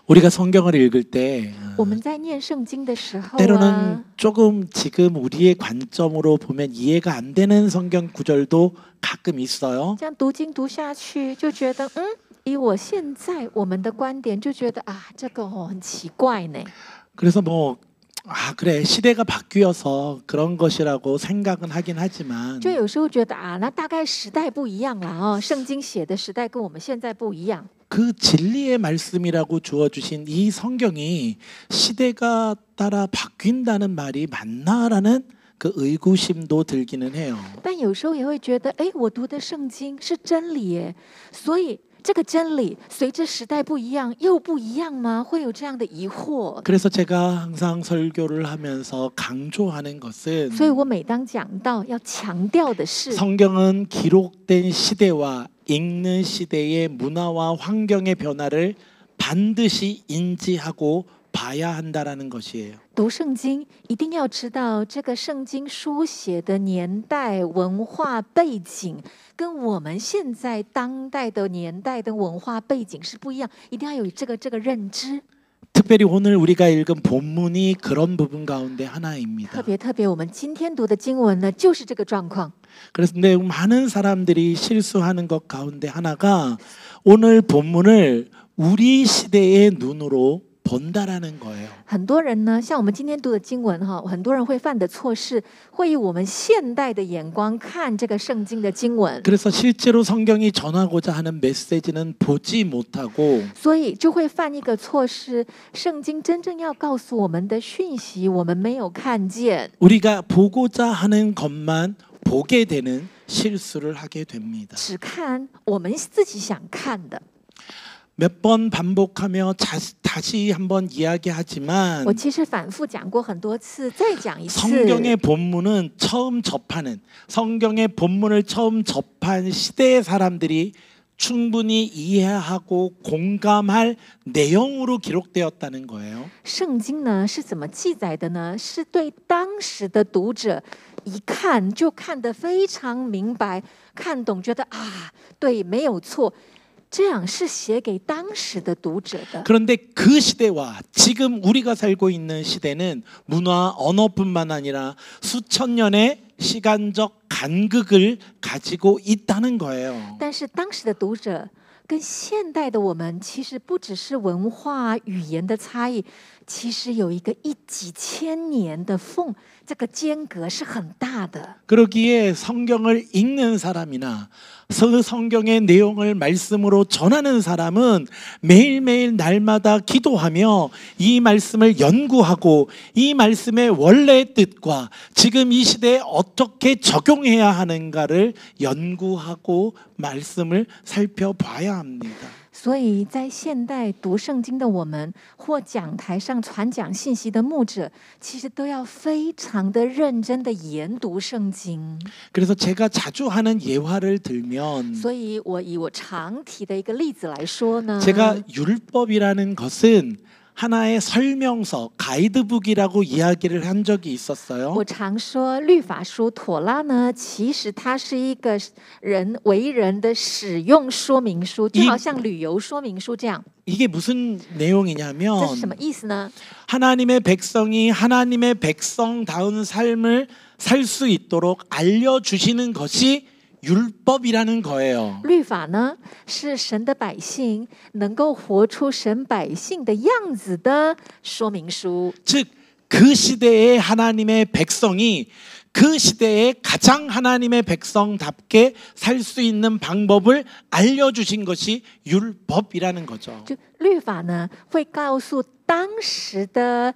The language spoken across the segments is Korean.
우리가 성경을 읽을 때 我们在念圣经的时候 때로는 조금 지금 우리의 관점으로 보면 이해가 안 되는 성경 구절도 가끔 있어요. 这样读经读下去，就觉得以我现在我们的观点，就觉得这个很奇怪呢。 그래서 그래 시대가 바뀌어서 그런 것이라고 생각은 하긴 하지만 就有时候觉得那大概时代不一样啦圣经写的时代跟我们现在不一样。 그 진리의 말씀이라고 주어주신 이 성경이 시대가 따라 바뀐다는 말이 맞나라는 그 의구심도 들기는 해요. 但有时候也会觉得，我读的圣经是真理耶，所以这个真理随着时代不一样又不一样吗？会有这样的疑惑。 그래서 제가 항상 설교를 하면서 강조하는 것은 所以我每当讲到要强调的是， 성경은 기록된 시대와 읽는 시대의 문화와 환경의 변화를 반드시 인지하고 봐야 한다라는 것이에요. 读圣经一定要知道这个圣经书写的年代、文化背景跟我们现在当代的年代的文化背景是不一样，一定要有这个认知。 특별히 오늘 우리가 읽은 본문이 그런 부분 가운데 하나입니다. 特别我们今天读的经文呢，就是这个状况。 그래서 많은 사람들이 실수하는 것 가운데 하나가 오늘 본문을 우리 시대의 눈으로 본다라는 거예요. 很多人呢，像我们今天读的经文很多人会犯的错是，会以我们现代的眼光看这个圣经的经文。 그래서 실제로 성경이 전하고자 하는 메시지는 보지 못하고 所以就会犯一个错是，圣经真正要告诉我们的讯息，我们没有看见。 우리가 보고자 하는 것만 보게 되는 실수를 하게 됩니다. 只看我们自己想看的。 몇 번 반복하며 다시 한번 이야기하지만 我其实反复讲过很多次，再讲一次。 성경의 본문은 성경의 본문을 처음 접한 시대의 사람들이 충분히 이해하고 공감할 내용으로 기록되었다는 거예요. 圣经呢是怎么记载的呢？是对当时的读者一看就看得非常明白，看懂，觉得对，没有错。 这样是写给当时的读者的。 그런데 그 시대와 지금 우리가 살고 있는 시대는 문화, 언어뿐만 아니라 수천 년의 시간적 간극을 가지고 있다는 거예요. 但是当时的读者跟现代的我们，其实不只是文化语言的差异，其实有一个几千年的这个间隔是很大的。 그러기에 성경을 읽는 사람이나 성경의 내용을 말씀으로 전하는 사람은 매일매일 날마다 기도하며 이 말씀을 연구하고 이 말씀의 원래의 뜻과 지금 이 시대에 어떻게 적용해야 하는가를 연구하고 말씀을 살펴봐야 합니다. 所以在现代读圣经的我们，或讲台上传讲信息的牧者，其实都要非常的认真的研读圣经。 그래서 제가 자주 하는 예화를 들면 所以我以我常提的一个例子来说呢， 제가 율법이라는 것은 하나의 설명서, 가이드북이라고 이야기를 한 적이 있었어요. 我常说律法书妥拉呢，其实它是一个为人的使用说明书，就好像旅游说明书这样。 이게 무슨 내용이냐면 这是什么意思呢？ 하나님의 백성이 하나님의 백성다운 삶을 살 수 있도록 알려주시는 것이 율법이라는 거예요. 律法呢，是神的百姓能够活出神百姓的样子的说明书。 즉, 그 시대의 하나님의 백성이 그 시대에 가장 하나님의 백성답게 살 수 있는 방법을 알려주신 것이 율법이라는 거죠. 就律法呢，会告诉当时的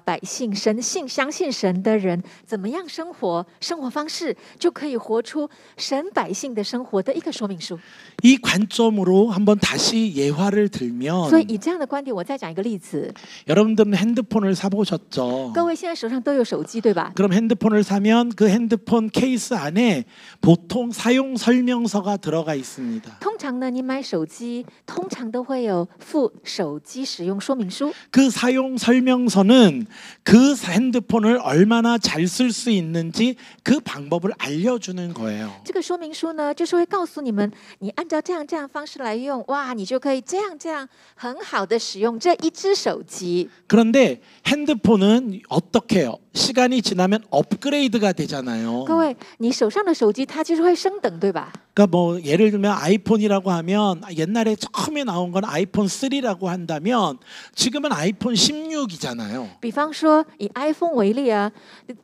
百姓，相信神的人怎么样生活方式，就可以活出神百姓的生活的一个说明书。 이 관점으로 한번 다시 예화를 들면 所以以这样的观点，我再讲一个例子。 여러분들은 핸드폰을 사보셨죠? 各位现在手上都有手机，对吧？ 그럼 핸드폰을 사면 그 핸드폰 케이스 안에 보통 사용 설명서가 들어가 있습니다. 通常呢，你买手机，通常都会有附手机使用说明书。 그 사용 설명서는 대신 그 핸드폰을 얼마나 잘 쓸 수 있는지 그 방법을 알려주는 거예요. 这个说明书呢，就是会告诉你们，你按照这样方式来用，哇，你就可以这样很好的使用这一只手机。 그런데 핸드폰은 어떻게 해요? 시간이 지나면 업그레이드가 되잖아요. 各位，你手上的手机它就是会升等，对吧？ 그러니까 뭐 예를 들면 아이폰이라고 하면 옛날에 처음에 나온 건 아이폰 3라고 한다면 지금은 아이폰 16이잖아요. 比方说以 iPhone 为例啊，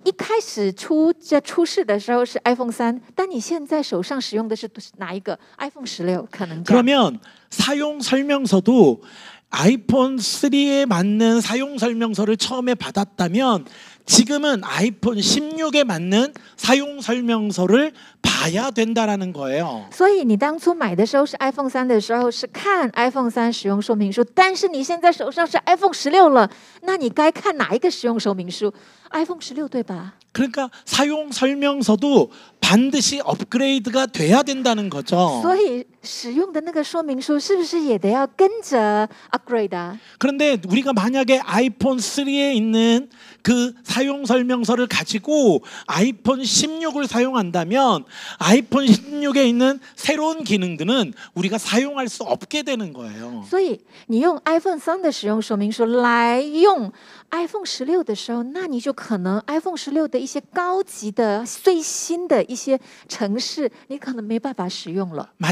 一开始出世的时候是 iPhone 3，但你现在手上使用的是哪一个 ？iPhone 16可能这样。 그러면 사용 설명서도 아이폰 3에 맞는 사용 설명서를 처음에 받았다면 지금은 아이폰 16에 맞는 사용 설명서를 봐야 된다라는 거예요. 所以你当初买的时候是 iPhone 3的时候是看 iPhone 3使用说明书，但是你现在手上是 iPhone 16了，那你该看哪一个使用说明书 ？iPhone 16对吧？ 그러니까 사용 설명서도 반드시 업그레이드가 돼야 된다는 거죠. 所以使用的那个说明书是不是也得要跟着 upgrade 啊？ 그런데 우리가 만약에 아이폰 3에 있는 그 사용 설명서를 가지고 아이폰 16을 사용한다면 아이폰 16에 있는 새로운 기능들은 우리가 사용할 수 없게 되는 거예요. 所以你用 iPhone 3的使用说明书来用 iPhone 16的时候，那你就可能 iPhone 16的一些高级的、最新的一些程式，你可能没办法使用了，不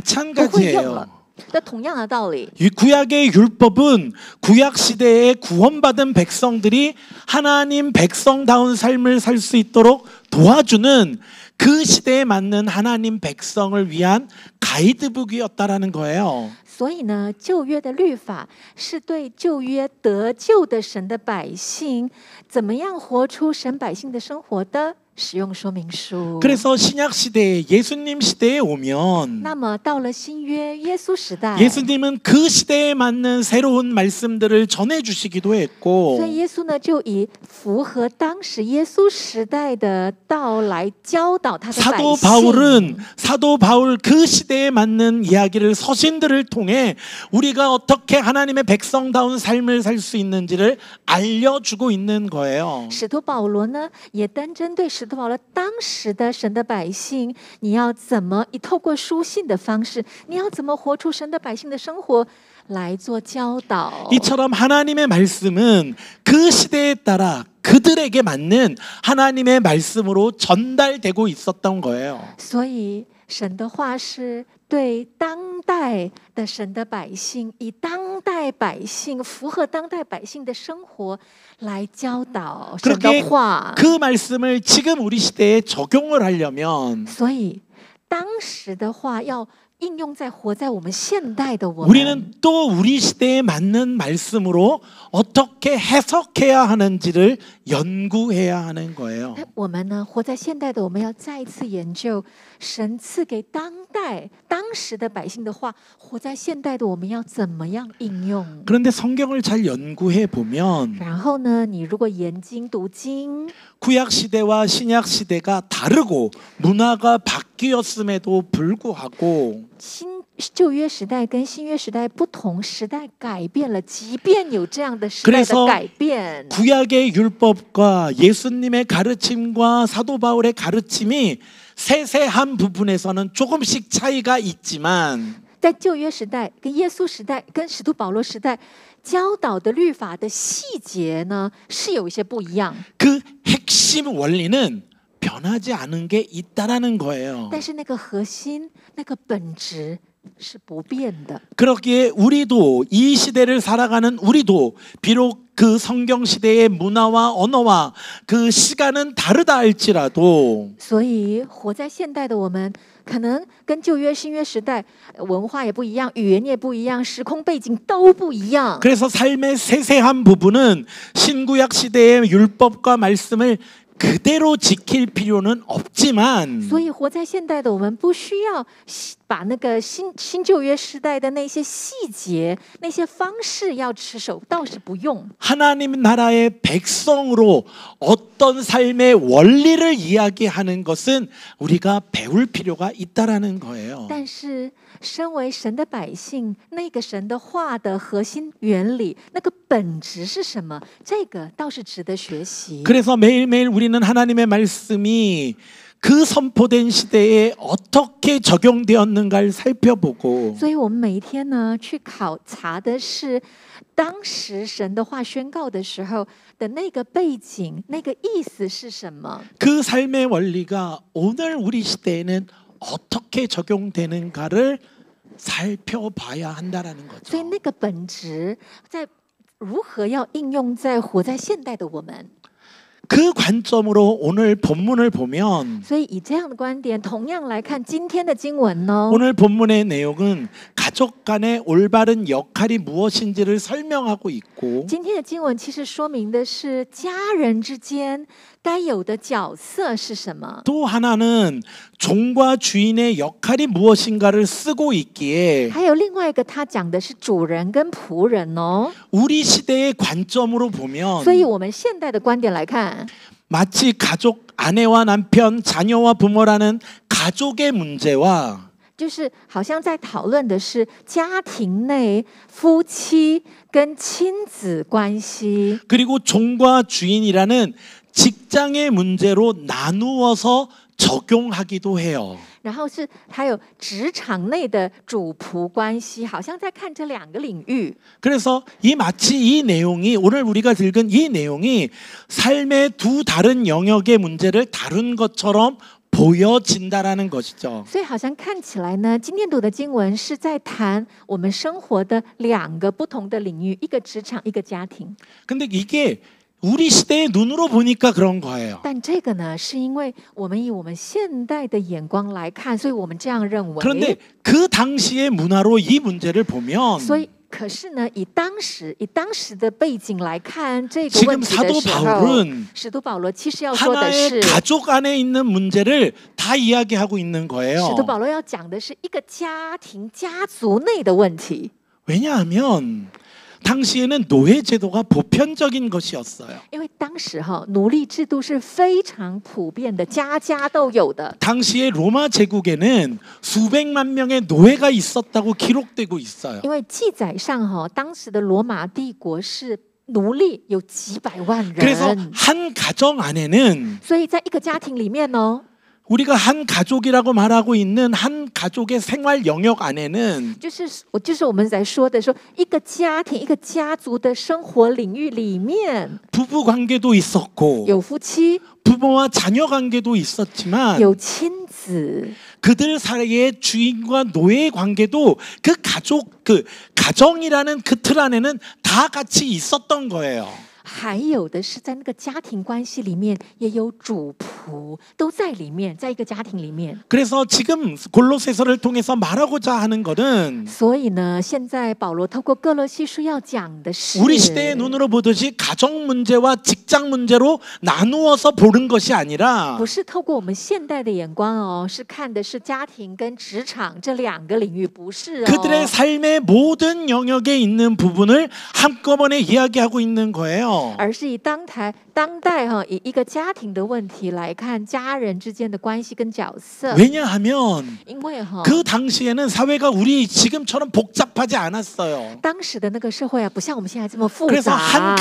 会用 마찬가지예요. 了。那同样的道理， 이 구약의 율법은 구약 시대에 구원받은 백성들이 하나님 백성다운 삶을 살 수 있도록 도와주는 그 시대에 맞는 하나님 백성을 위한 가이드북이었다라는 거예요. 所以呢，旧约的律法是对旧约得救的神的百姓，怎么样活出神百姓的生活的使用说明书。 그래서 신약 시대에 예수님 시대에 오면 那么到了新约耶稣时代， 예수님은 그 시대에 맞는 새로운 말씀들을 전해 주시기도 했고 所以耶稣呢就以符合当时耶稣时代的道来教导他的百 사도 姓。 바울은 사도 바울 그 시대에 맞는 이야기를 서신들을 통해 우리가 어떻게 하나님의 백성다운 삶을 살 수 있는지를 알려주고 있는 거예요. 使徒保罗呢，也针对使徒保罗当时的神的百姓，你要怎么以透过书信的方式，你要怎么活出神的百姓的生活来做教导。 이처럼 하나님의 말씀은 그 시대에 따라 그들에게 맞는 하나님의 말씀으로 전달되고 있었던 거예요. 所以神的话是对当代的神的百姓，以当代百姓符合当代百姓的生活来教导神的 그렇게 话。 그 말씀을 지금 우리 시대에 적용을 하려면 所以当时的话要应用在活在我们现代的我们。 우리는 또 우리 시대에 맞는 말씀으로 어떻게 해석해야 하는지를 연구해야 하는 거예요. 我们呢，活在现代的我们要再一次研究神赐给当时的百姓的话，活在现代的我们要怎么样应用？ 그런데 성경을 잘 연구해 보면 然后呢，你如果研经读经， 구약 시대와 신약 시대가 다르고 문화가 바뀌었음에도 불구하고 旧约时代跟新约时代不同，时代改变了，即便有这样的时代的 그래서 改变， 구약의 율법과 예수님의 가르침과 사도 바울의 가르침이 세세한 부분에서는 조금씩 차이가 있지만 在旧约时代、跟耶稣时代、跟使徒保罗时代教导的律法的细节呢，是有一些不一样。 그 핵심 원리는 변하지 않은 게 있다라는 거예요. 但是那个核心、那个本质是不变的。 그렇기에 우리도 이 시대를 살아가는 우리도 비록 그 성경 시대의 문화와 언어와 그 시간은 다르다 할지라도 所以活在现代的我们，可能跟旧约、新约时代文化也不一样，语言也不一样，时空背景都不一样。 그래서 삶의 세세한 부분은 신구약 시대의 율법과 말씀을 그대로 지킬 필요는 없지만 所以活在现代的我们，不需要把那个新旧约时代的那些细节、那些方式要持守，倒是不用。 하나님 나라의 백성으로 어떤 삶의 원리를 이야기하는 것은 우리가 배울 필요가 있다라는 거예요. 但是身为神的百姓，那个神的话的核心原理，那个本质是什么？这个倒是值得学习。 그래서 매일매일 우리는 하나님의 말씀이 그 선포된 시대에 어떻게 적용되었는가를 살펴보고 所以我们每一天呢，去考察的是当时神的话宣告的时候的那个背景，那个意思是什么？ 그 삶의 원리가 오늘 우리 시대에는 어떻게 적용되는가를 살펴봐야 한다라는 所以 거죠. 那个本质在如何要应用在活在现代的我们。 그 관점으로 오늘 본문을 보면 所以以这样的观点，同样来看今天的经文呢， 오늘 본문의 내용은 가족 간의 올바른 역할이 무엇인지를 설명하고 있고 今天的经文其实说明的是家人之间该有的角色是什么。 또 하나는 종과 주인의 역할이 무엇인가를 쓰고 있기에 还有另外一个，他讲的是主人跟仆人哦。 우리 시대의 관점으로 보면 所以我们现代的观点来看， 마치 가족 아내와 남편, 자녀와 부모라는 가족의 문제와 就是好像在讨论的是家庭内夫妻跟亲子关系， 그리고 종과 주인이라는 직장의 문제로 나누어서 적용하기도 해요. 然后是还有职场内的主仆关系，好像在看这两个领域。 그래서 마치 이 내용이 오늘 우리가 읽은 이 내용이 삶의 두 다른 영역의 문제를 다룬 것처럼 보여진다라는 것이죠. 所以好像看起来呢，今天读的经文是在谈我们生活的两个不同的领域，一个职场，一个家庭。 근데 이게 우리 시대의 눈으로 보니까 그런 거예요. 但这个呢，是因为我们以我们现代的眼光来看，所以我们这样认为。 그런데 그 당시의 문화로 이 문제를 보면 所以，可是呢，以当时的背景来看这个 지금 问题的 사도 时候， 바울은 使徒保罗其实要说的 하나의 是， 가족 안에 있는 문제를 다 이야기하고 있는 거예요. 使徒保罗要讲的是一个家庭家族内的问题。 왜냐하면 당시에는 노예 제도가 보편적인 것이었어요. 因为当时奴隶制度是非常普遍的，家家都有的。 당시의 로마 제국에는 수백만 명의 노예가 있었다고 기록되고 있어요. 因为记载上当时的罗马帝国是奴隶有几百万 그래서 人， 한 가정 안에는 所以在一个家庭里面呢， 우리가 한 가족이라고 말하고 있는 한 가족의 생활 영역 안에는 就是我们在说的说一个家庭一个家族的生活领域里面， 부부 관계도 있었고 有夫妻， 부모와 자녀 관계도 있었지만 有亲子， 그들 사이의 주인과 노예의 관계도 그 가정이라는 그 틀 안에는 다 같이 있었던 거예요. 还有的是在那个家庭关系里面也有主仆，都在里面，在一个家庭里面。 그래서 지금 골로새서를 통해서 말하고자 하는 것은 所以呢，现在保罗透过哥罗西书要讲的是， 우리 시대의 눈으로 보듯이 가정 문제와 직장 문제로 나누어서 보는 것이 아니라 不是透过我们现代的眼光哦，是看的是家庭跟职场这两个领域，不是哦。 그들의 삶의 모든 영역에 있는 부분을 한꺼번에 이야기하고 있는 거예요. 而是以当代以一个家庭的问题来看家人之间的关系跟角色。 왜냐하면 因为그 당시에는 사회가 우리 지금처럼 복잡하지 않았어요. 当时的那个社会不像我们现在这么复 그래서 杂。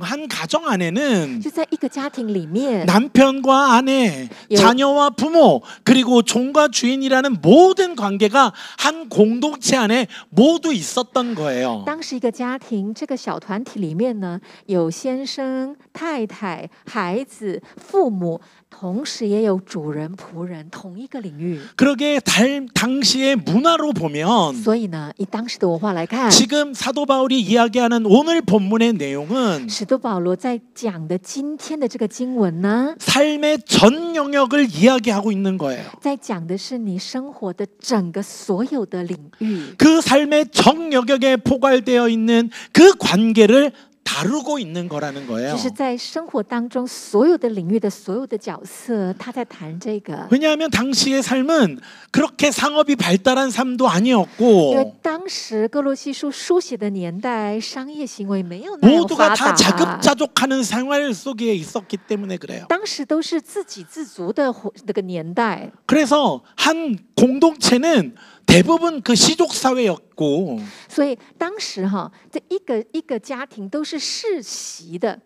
한 가정 안에는 就在一个家庭里面， 남편과 아내, 예. 자녀와 부모, 그리고 종과 주인이라는 모든 관계가 한 공동체 안에 모두 있었던 거예요. 当时一个家庭这个小团体里面呢，有先生、太太、孩子、父母，同时也有主人、仆人，同一个领域。 그러게 당시의 문화로 보면 所以呢，以当时的文化来看， 지금 사도 바울이 이야기하는 오늘 본문의 내용은 使徒保罗在讲的今天的这个经文呢， 삶의 전 영역을 이야기하고 있는 거예요. 在讲的是你生活的整个所有的领域。 그 삶의 전 영역에 포괄되어 있는 그 관계를 다루고 있는 거라는 거예요. 就是在生活当中所有的领域的所有的角色，他在谈这个。 왜냐하면 당시의 삶은 그렇게 상업이 발달한 삶도 因为 아니었고 当时哥罗西书书写的年代，商业行为没有那样 모두가 发 다 达。 자급자족하는 생활 속에 있었기 때문에 그래요. 当时都是自给自足的那个年代， 그래서 한 공동체는 대부분 그 시족 사회였고 所以当时哈，这一个家庭都是世袭的，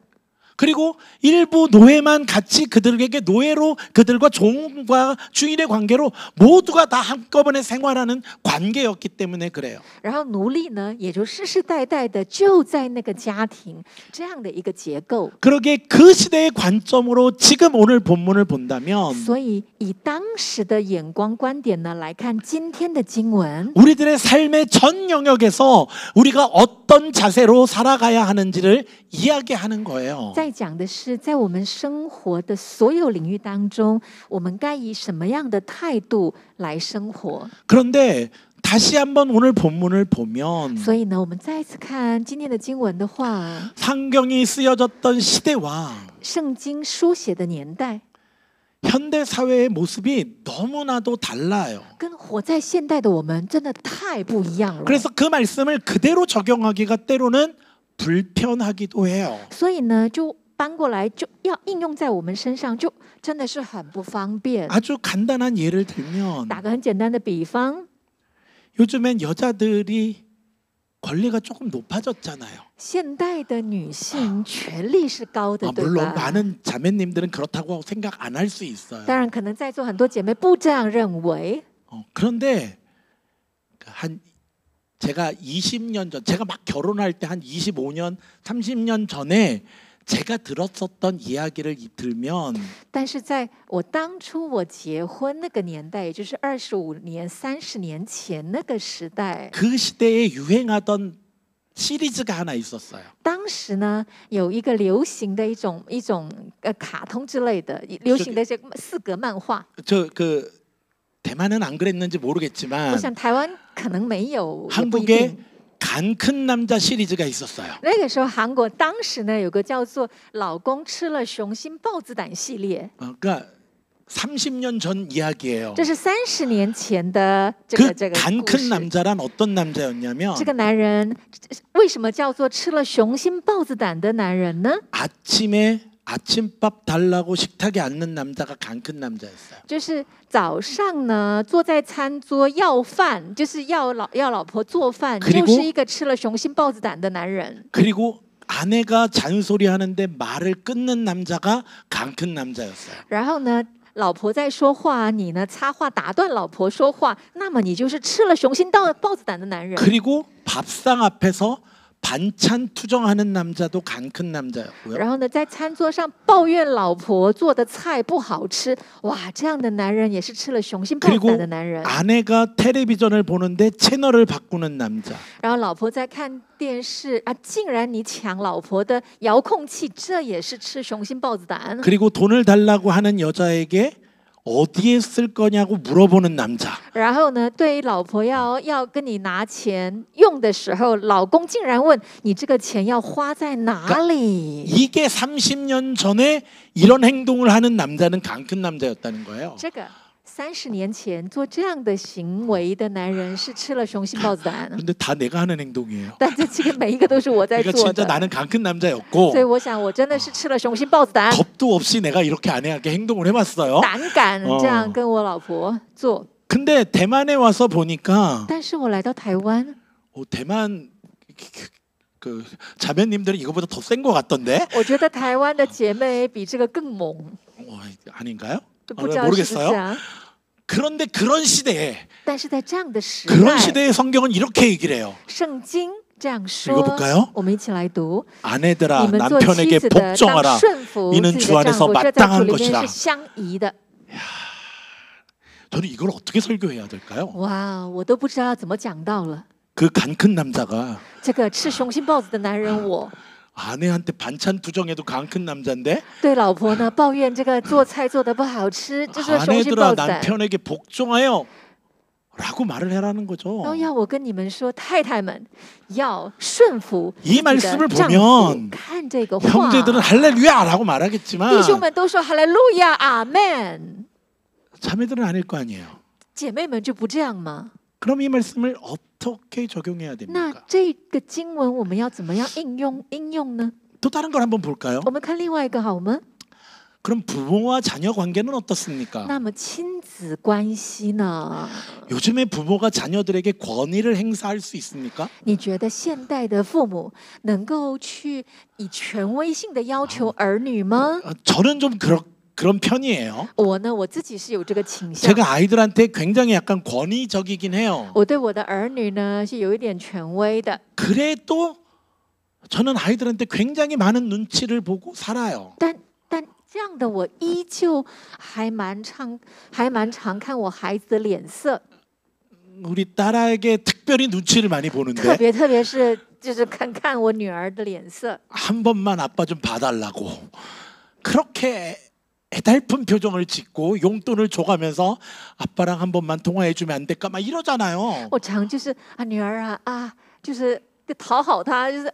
그리고 일부 노예만 같이 그들에게 노예로 그들과 종과 주인의 관계로 모두가 다 한꺼번에 생활하는 관계였기 때문에 그래요. 然后奴隶呢，也就世世代代的就在那个家庭这样的一个结构。 그러기에 그 시대의 관점으로 지금 오늘 본문을 본다면 所以以当时的眼光观点呢来看今天的经文， 우리들의 삶의 전 영역에서 우리가 어떤 자세로 살아가야 하는지를 이야기하는 거예요. 在讲的是在我们生活的所有领域当中，我们该以什么样的态度来生活。 그런데 다시 한번 오늘 본문을 보면 所以呢，我们再一次看今天的经文的话， 성경이 쓰여졌던 시대와 圣经书写的年代 현대 사회의 모습이 너무나도 달라요. 跟活在现代的我们真的太不一样了。 그래서 그 말씀을 그대로 적용하기가 때로는 불편하기도 해요. 所以呢，就搬过来就要应用在我们身上，就真的是很不方便。 아주 간단한 예를 들면 打个很简单的比方， 요즘엔 여자들이 권리가 조금 높아졌잖아요. 现代的女性权力是高的，对 물론 吧？ 많은 자매님들은 그렇다고 생각 안 할 수 있어요. 当然，可能在座很多姐妹不这样认为。 그런데 한 제가 20년 전, 제가 막 결혼할 때 한 25년, 30년 전에 제가 들었었던 이야기를 들면 但是在我当初我结婚那个年代，也就是25年、30年前那个时代， 그 시대에 유행하던 시리즈가 하나 있었어요. 当时呢有一个流行的一种卡通之类的，流行的一些四格漫画。 저 그 대만은 안 그랬는지 我 모르겠지만 想台湾可能没有，也不一 한국에 定。 간 큰 남자 시리즈가 있었어요. 那个时候韩国当时呢有个叫做“老公吃了雄心豹子胆”系列， 그러니까 30년 전 이야기예요. 这是30年前的这 그 个 간 故 큰 事。 남자란 어떤 남자였냐면 这个男人为什么叫做吃了雄心豹子胆的男人呢？ 아침에 아침밥 달라고 식탁에 앉는 남자가 간 큰 남자였어요. 就是早上呢，坐在餐桌要饭，就是要老婆做饭， 그리고 就是一个吃了雄心豹子胆的男人。 그리고 아내가 잔소리하는데 말을 끊는 남자가 간 큰 남자였어요. 然后呢，老婆在说话，你呢插话打断老婆说话，那么你就是吃了雄心豹子胆的男人。 그리고 밥상 앞에서 반찬 투정하는 남자도 간 큰 남자였고요. 然后呢，在餐桌上抱怨老婆做的菜不好吃，哇，这样的男人也是吃了雄心豹子 그리고 胆的男人。 아내가 텔레비전을 보는데 채널을 바꾸는 남자. 然后老婆在看电视啊，竟然你抢老婆的遥控器，这也是吃雄心豹子胆。 그리고 돈을 달라고 하는 여자에게 어디에 쓸 거냐고 물어보는 남자. 然后呢，对于老婆要跟你拿钱用的时候，老公竟然问你这个钱要花在哪里？ 이게 30년 전에 이런 행동을 하는 남자는 간 큰 남자였다는 거예요. 这个30年前做这样的行为的男人是吃了雄心豹子胆， 근데 다 내가 하는 행동이에요. 但这个每一个都是我在 그러니까 做 진짜 的。 나는 간 큰 남자였고 所以我想，我真的是吃了雄心豹子胆， 겁도 없이 내가 이렇게 아내에게 행동을 해봤어요. 胆敢这样跟我老婆做。 근데 대만에 와서 보니까 但是我来到台湾， 대만 그 자매님들은 이거보다 더 센 것 같던데? 我觉得台湾的姐妹比这个更猛， 아닌가요? 不知道是不是 모르겠어요. 啊？ 그런데 그런 시대에 但是在这样的时代， 그런 시대의 성경은 이렇게 얘기를 해요. 圣经这样 읽어볼까요 说，我们一起来读。 아내들아 你们做妻 남편에게 子的，当 복종하라. 顺服自 이는 己 주 的丈 안에서 夫，这在主 마땅한 里面 것이라. 是相宜的。 저는 이걸 어떻게 설교해야 될까요? 哇，我都不知道要怎么讲到了。 그 간 큰 남자가 这个吃雄心豹子的男人，我 아내한테 반찬 투정해도 간 큰 남자인데 对老婆呢抱怨这个做菜做的不好吃，这是雄心 아내들아 豹子胆。 남편에게 복종하여 라고 말을 해라는 거죠. 然后要我跟你们说，太太们要顺服自 이 己的 말씀을 丈夫。 보면 看这个话， 형제들은 할렐루야라고 말하겠지만 弟兄们都说哈利路亚，阿门。 자매들은 아닐 거 아니에요. 姐妹们就不这样吗？ 그럼 이 말씀을 어떻게 적용해야 那 됩니까? 这个经文我们要怎么样应用呢？ 또 다른 걸 한번 볼까요? 我们看另外一个好吗？ 그럼 부모와 자녀 관계는 어떻습니까? 那么亲子关系呢？ 요즘에 부모가 자녀들에게 권위를 행사할 수 있습니까? 你觉得现代的父母能够去以权威性的要求儿女吗？ 저는 좀 그런 편이에요. 我呢，我自己是有这个倾向。 제가 아이들한테 굉장히 약간 권위적이긴 해요. 我对我的儿女呢是有一点权威的， 그래도 저는 아이들한테 굉장히 많은 눈치를 보고 살아요. 但这样的我依旧还蛮常看我孩子的脸色， 우리 딸에게 특별히 눈치를 많이 特 보는데 别是就是看我女儿的脸色。 한 번만 아빠 좀 봐달라고 그렇게 애달픈 표정을 짓고 용돈을 줘가면서 아빠랑 한 번만 통화해주면 안 될까 막 이러잖아요. 我常就是女儿就是讨好她，就是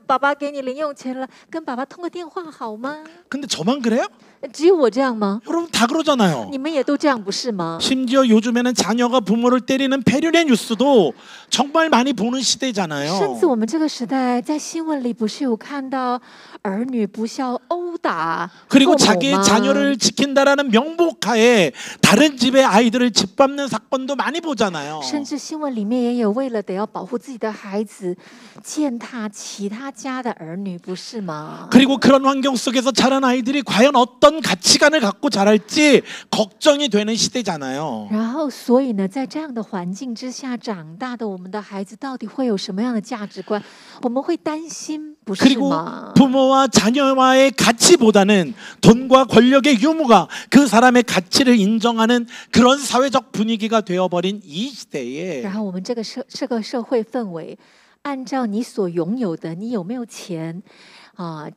爸爸给你零用钱了，跟爸爸通个电话好吗？ 근데 저만 그래요? 只有我这样吗？ 여러분 다 그러잖아요. 你们也都这样不是吗？ 심지어 요즘에는 자녀가 부모를 때리는 패륜의 뉴스도 정말 많이 보는 甚 시대잖아요. 至我们这个时代，在新闻里不是有看到儿女不孝殴打 그리고 父母 자기의 吗？ 자녀를 지킨다라는 명목하에 다른 집의 아이들을 짓밟는 사건도 많이 보잖아요. 甚至新闻里面也有为了得要保护自己的孩子，践踏其他家的儿女，不是吗？ 그리고 그런 환경 속에서 자란 아이들이 과연 어떤 가치관을 갖고 자랄지 걱정이 되는 시대잖아요. 然后，所以呢，在这样的环境之下长大的我们的孩子，到底会有什么样的价值观？我们会担心，不是 그리고 吗？ 부모와 자녀와의 가치보다는 돈과 권력의 유무가 그 사람의 가치를 인정하는 그런 사회적 분위기가 되어버린 이 시대에 然后，我们这个社会氛围，按照你所拥有的，你有没有钱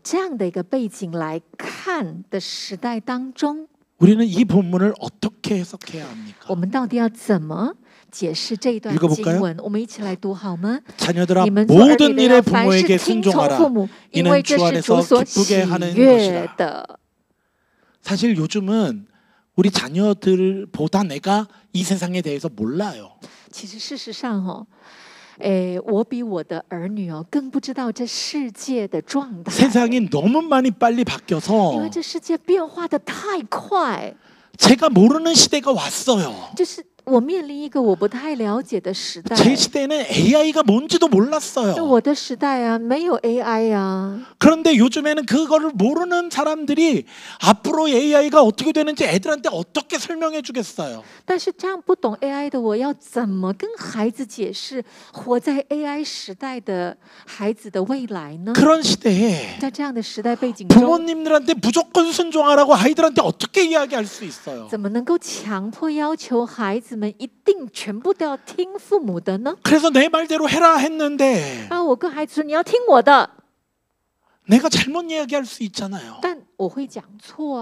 这样的一个背景来看的时代当中， 우리는 이 본문을 어떻게 해석해야 합니까? 我们到底要怎么解释这一段 읽어볼까요? 经文？我们一起来读好吗？ 자녀들아 你们做儿女 모든 的 일에 要凡事 부모에게 听从 순종하라. 父母，因为 이는 这 주 是主 안에서 所喜 기쁘게 하는 悦 것이라. 的。 사실 요즘은 우리 자녀들보다 내가 이 세상에 대해서 몰라요. 其实事实上我比我的儿女更不知道这世界的状态， 세상이 너무 많이 빨리 因为 바뀌어서 这世界变化的太快， 제가 모르는 시대가 왔어요. 就是我面临一个我不太了解的时代。 제 시대에는 AI가 뭔지도 몰랐어요. 我的时代没有 AI 그런데 요즘에는 그거를 모르는 사람들이 앞으로 AI가 어떻게 되는지 애들한테 어떻게 설명해 주겠어요. 但是这样不懂 AI 的我要怎么跟孩子解释活在 AI 时代的孩子的未来呢？ 그런 시대에 在这样的时代背景中， 부모님들한테 무조건 순종하라고 아이들한테 어떻게 이야기할 수 있어요? 怎么能够强迫要求孩子们一定全部都要听父母的呢？ 그래서 내 말대로 해라 했는데 我跟孩子说你要听我的， 내가 잘못 이야기할 수 있잖아요. 但我会讲错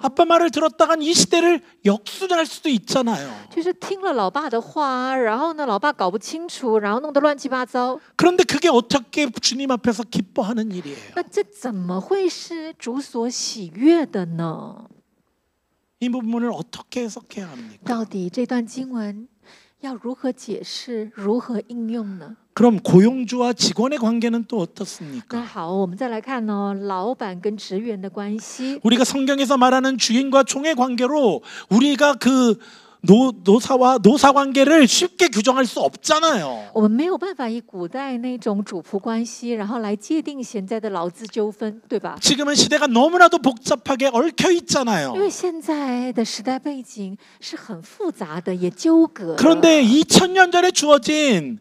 아빠 말을 들었다간 이 시대를 역순할 수도 있잖아요. 就是听了老爸的话然后呢，老爸搞不清楚，然后弄得乱七八糟。 그런데 그게 어떻게 주님 앞에서 기뻐하는 일이에요? 那这怎么会是主所喜悦的呢？ 이 부분을 어떻게 해석해야 합니까? 到底这段经文要如何解释，如何应用呢？ 그럼 고용주와 직원의 관계는 또 那 어떻습니까? 好，我们再来看老板跟职员的关系。 우리가 성경에서 말하는 주인과 종의 관계로 우리가 그 노사와 노사 관계를 쉽게 규정할 수 없잖아요. 我们没有办法以古代那种主仆关系，然后来界定现在的劳资纠纷，对吧？ 지금은 시대가 너무나도 복잡하게 얽혀 있잖아요. 因为现在的时代背景是很复杂的，也纠葛的。 그런데 2000년 전에 주어진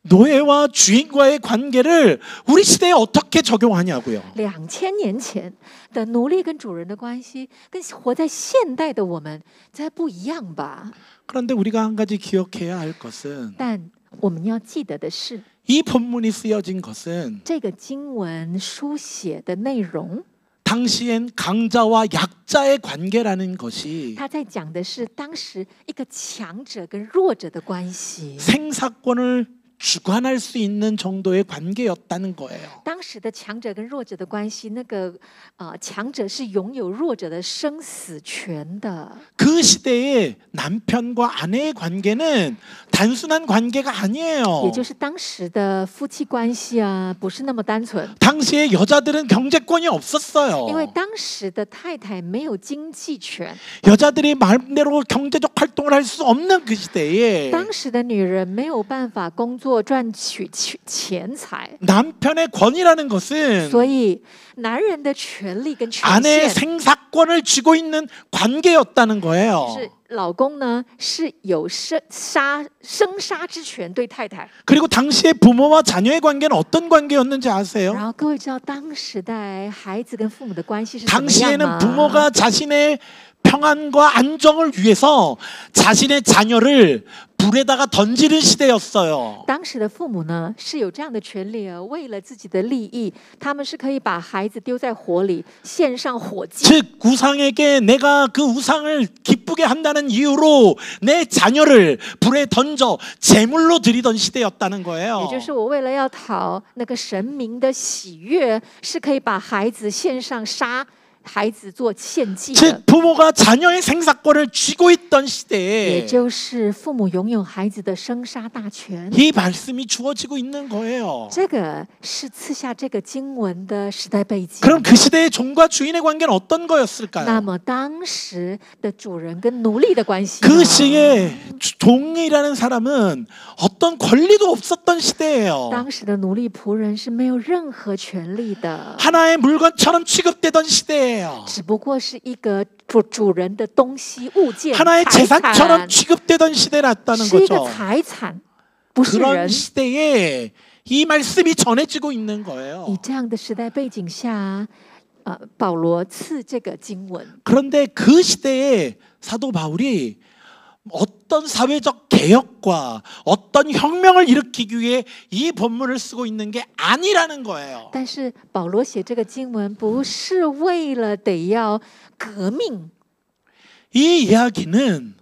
노예와 주인과의 관계를 우리 시대에 어떻게 적용하냐고요. 2000年前的奴隶跟主人的关系，跟活在现代的我们才不一样吧？ 그런데 우리가 한 가지 기억해야 할 것은 但我们要记得的是， 이 본문이 쓰여진 것은 这个经文书写的内容， 당시엔 강자와 약자의 관계라는 것이 他在讲的是当时一个强者跟弱者的关系。 생사권을 주관할 수 있는 정도의 관계였다는 거예요. 当时的强者跟弱者的关系，强者是拥有弱者的生死权的。 그 시대의 남편과 아내의 관계는 단순한 관계가 아니에요. 也就是当时的夫妻关系啊，不是那么单纯。 당시에 여자들은 경제권이 없었어요. 因为当时的太太没有经济权， 여자들이 마음대로 경제적 활동을 할 수 없는 그 시대에 当时的女人没有办法工作赚取钱财， 남편의 권위라는 것은 所以男人的权利跟权 아내의 限 생사권을 쥐고 있는 관계였다는 거예요. 是老公呢是有生杀之权对太太。 그리고 당시의 부모와 자녀의 관계는 어떤 관계였는지 아세요? 然后各位知道当时代孩子跟父母的关系是怎么样 당시에는 吗？ 부모가 자신의 평안과 안정을 위해서 자신의 자녀를 불에다가 던지는 시대였어요. 当时的父母呢是有这样的权利啊，为了自己的利益，他们是可以把孩子丢在火里，献上火祭。 즉 우상에게 내가 그 우상을 기쁘게 한다는 이유로 내 자녀를 불에 던져 제물로 드리던 시대였다는 거예요. 也就是我为了要讨那个神明的喜悦，是可以把孩子献上杀孩子做献祭的。 즉 부모가 자녀의 생사권을 쥐고 있던 시대에 也就是父母拥有孩子的生杀大权。 이 말씀이 주어지고 있는 거예요. 这个是赐下这个经文的时代背景。 그럼 그 시대의 종과 주인의 관계는 어떤 那 거였을까요? 么当时的主人跟奴隶的关系呢？ 그 시기에 종이라는 사람은 어떤 권리도 없었던 시대예요. 当时的奴隶仆人是没有任何权利的， 하나의 물건처럼 취급되던 시대예요. 只不过是一个主人的东西物件， 하나의 财 재산처럼 产， 취급되던 시대였다는 是一个 거죠. 财产，不是 그런 人。 시대에 이 말씀이 전해지고 있는 以 거예요. 这样的时代背景下，保罗赐这个经文。 그런데 그 시대에 사도 바울이 어떤 사회적 개혁과 어떤 혁명을 일으키기 위해 이 본문을 쓰고 있는 게 아니라는 거예요. 但是保罗写这个经文，不是为了得要革命， 이 이야기는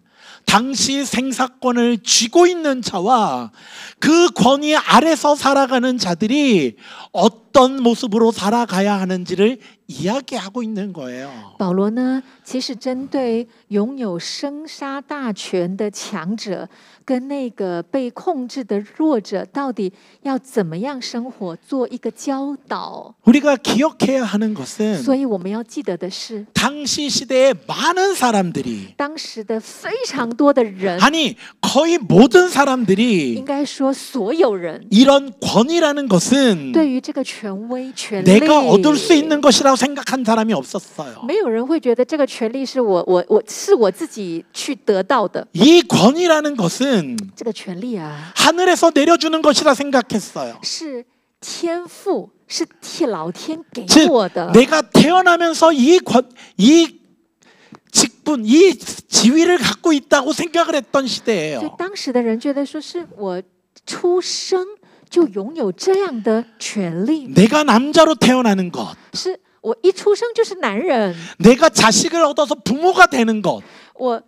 당시 생사권을 쥐고 있는 자와 그 권위 아래서 살아가는 자들이 어떤 모습으로 살아가야 하는지를 이야기하고 있는 거예요. 保罗呢，其实针对拥有生杀大权的强者跟那个被控制的弱者，到底要怎么样生活，做一个教导。 우리가 기억해야 하는 것은 所以我们要记得的是， 당시 시대에 많은 사람들이 当时的非常多的人， 아니 거의 모든 应 사람들이 该说所有人， 이런 권위라는 것은 对于这个权威、权利， 내가 얻을 수 있는 것이라고 생각한 사람이 없었어요. 没有人会觉得这个权利是我自己去得到的。 이 권위라는 것은 这个权利啊， 하늘에서 내려주는 것이라 생각했어요. 是天赋，是老天给 즉 我的。 내가 태어나면서 이 직분, 이 지위를 갖고 있다고 생각을 했던 所以 시대예요. 当时的人觉得说是我出生就拥有这样的权利， 내가 남자로 태어나는 것, 是我一出生就是男人， 내가 자식을 얻어서 부모가 되는 것, 我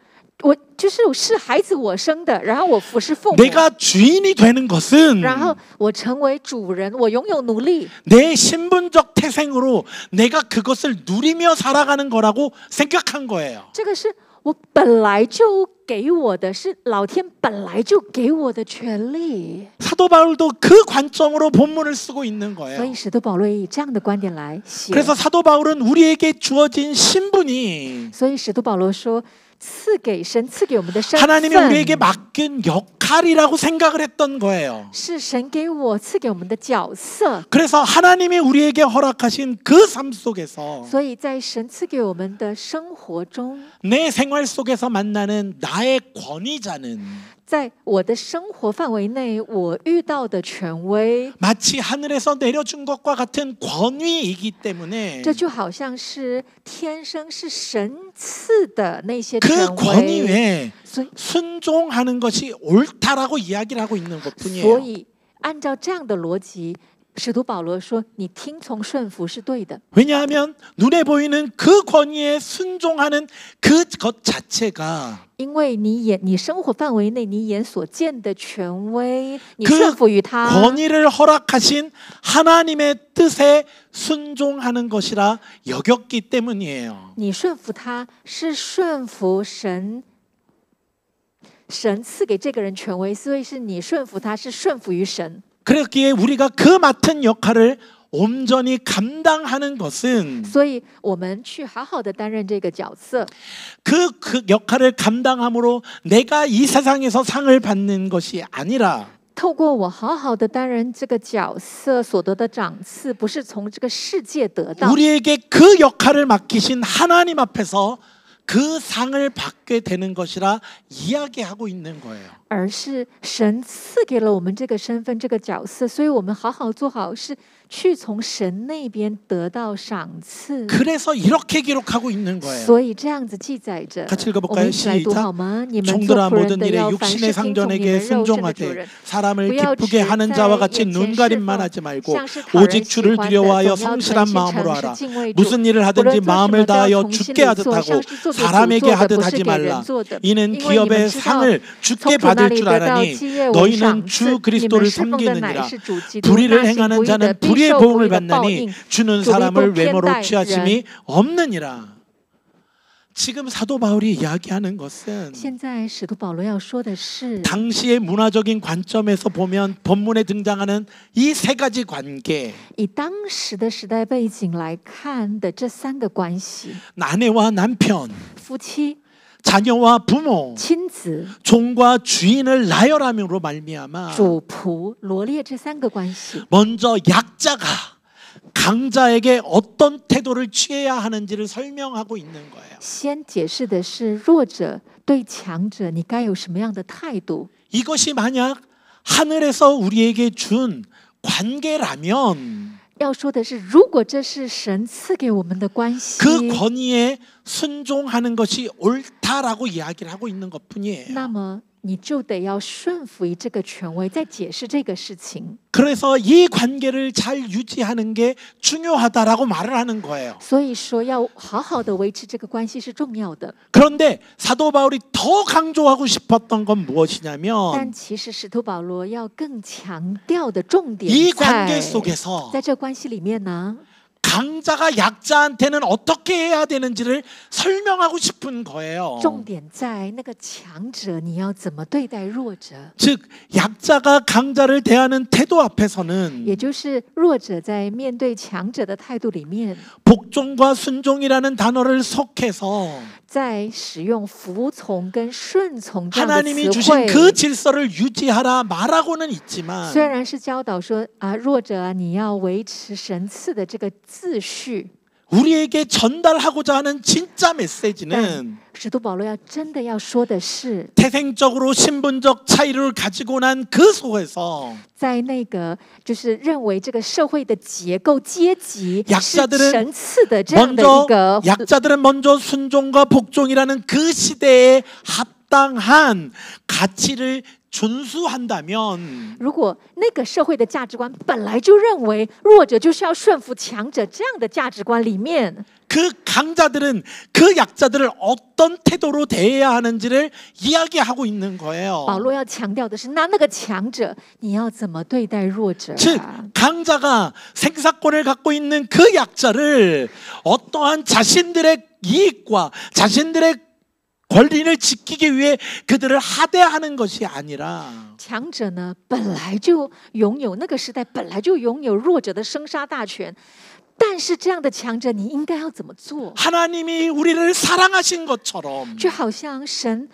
是孩子我生的，然后我服侍父母， 내가 주인이 되는 것은 然后我成为主人，我拥有奴隶， 내 신분적 태생으로 내가 그것을 누리며 살아가는 거라고 생각한 거예요. 这个是我本来就给我的，是老天本来就给我的权利。 사도 바울도 그 관점으로 본문을 쓰고 있는 所以 거예요. 使徒保罗也以这样的观点来写。 그래서 사도 바울은 우리에게 주어진 신분이 所以使徒保罗说，赐给我们的身 하나님이 份 우리에게 맡긴 역할이라고 생각을 했던 거예요. 是神给我赐给我们的角色。 그래서 하나님이 우리에게 허락하신 그 삶 속에서 所以在神赐给我们的生活中， 내 생활 속에서 만나는 나의 권위자는 在我的生活范围内，我遇到的权威， 마치 하늘에서 내려준 것과 같은 권위이기 때문에 这就好像是天生是神赐的那些 그 权 권위 威。 외에 所以， 순종하는 것이 옳다라고 이야기를 하고 있는 所 것뿐이에요. 以按照这样的逻辑，使徒保罗说：“你听从顺服是对的， 왜냐하면 눈에 보이는 그 권위에 순종하는 그것 자체가 因为你生活范围内你眼所见的权威，你 그 顺服于他， 권위를 허락하신 하나님의 뜻에 순종하는 것이라 여겼기 때문이에요. 你顺服他是顺服神赐给这个人权威，所以是你顺服他是顺服于神。 그렇기에 우리가 그 맡은 역할을 온전히 감당하는 것은 所以我们去好好的担任这个角色， 그 역할을 감당함으로 내가 이 세상에서 상을 받는 것이 아니라 透过我好好的担任这个角色所得的赏赐，不是从这个世界得到， 우리에게 그 역할을 맡기신 하나님 앞에서 그 상을 받게 되는 것이라 이야기하고 있는 거예요. 而是神赐给了我们这个身份、这个角色，所以我们好好做好事，去从神那边得到赏赐。 그래서 이렇게 기록하고 있는 거예요. 所以这样子记载着， 같이 我们 읽어볼까요? 一起来读 시작. 好吗？你们做 종들아 仆人 모든 的 일에 要凡 육신의 事听从你们 상전에게 肉身的主 순종하되 人， 사람을 不要 기쁘게 只 하는 在 자와 眼 같이 前侍 눈가림만 奉， 하지 말고 像是讨人 오직 喜 주를 欢的， 두려워하여 总要存 성실한 心 마음으로 诚 하라. 实敬畏主。 무슨 일을 无论 하든지 做什么 마음을 都要 다하여 从心 주께 里做， 하듯 像 하고 是做给主 사람에게 做的， 하듯 不是 하지 给人 말라. 做的。 이는 因为你们 기업의 知道， 상을 从 주께 主那 받을 里 줄 得到 아나니 基业为 너희는 赏 주 赐。你们 그리스도를 侍奉的乃 섬기느니라. 是主基督， 불의를 那行 행하는 不义的 자는 必 불의의 受不 보응을 义的报 받나니 应。 주는 主必不 사람을 偏 외모로 待 취하심이 人。 없느니라. 지금 사도 바울이 이야기하는 것은 现在使徒保罗要说的是， 당시의 문화적인 관점에서 보면 본문에 등장하는 이 세 가지 관계, 以当时的时代背景来看的这三个关系： 아내와 남편, 夫妻、 자녀와 부모, 亲子、 종과 주인을 나열함으로 말미암아 主仆罗列这三个关系。 먼저 약자가 강자에게 어떤 태도를 취해야 하는지를 설명하고 있는 거예요. 先解释的是弱者对强者你该有什么样的态度。 이것이 만약 하늘에서 우리에게 준 관계라면 要说的是，如果这是神赐给我们的关系， 그 권위에 순종하는 것이 옳다라고 이야기를 하고 있는 것뿐이에요. 那么你就得要顺服于这个权威，在解释这个事情。 그래서 이 관계를 잘 유지하는 게 중요하다라고 말을 하는 거예요. 所以说，要好好的维持这个关系是重要的。 그런데 사도 바울이 더 강조하고 싶었던 건 但 무엇이냐면 其实使徒保罗要更强调的重点 이 관계 在 속에서 在这关系里面呢， 강자가 약자한테는 어떻게 해야 되는지를 설명하고 싶은 거예요. 重点在那个强者你要怎么对待弱者， 즉 약자가 강자를 대하는 태도 앞에서는 也就是弱者在面对强者的态度里面， 복종과 순종이라는 단어를 속해서 在使用服从跟顺从这样的 하나님이 词 주신 汇。 그 질서를 유지하라 말하고는 있지만 虽然是教导说啊，弱者啊，你要维持神赐的这个秩序， 우리에게 전달하고자 하는 진짜 메시지는 使徒保罗真的要说的是， 태생적으로 신분적 차이를 가지고 난 그 속에서 在那个就是认为这个社会的结构阶级是 약자들은 神赐的这样的 먼저 一个 약자들은 먼저 순종과 복종이라는 그 시대에 합당한 가치를 준수한다면 如果那个社会的价值观本来就认为弱者就是要顺服强者这样的价值观里面， 그 강자들은 그 약자들을 어떤 태도로 대해야 하는지를 이야기하고 있는 거예요. 保罗要强调的是，那个强者你要怎么对待弱者、 즉 啊？ 강자가 생사권을 갖고 있는 그 약자를 어떠한 자신들의 이익과 자신들의 권리를 지키기 위해 그들을 하대하는 것이 아니라 强者呢，本来就拥有那个时代本来就拥有弱者的生杀大权，但是这样的强者，你应该要怎么做？ 하나님이 우리를 사랑하신 것처럼 就好像神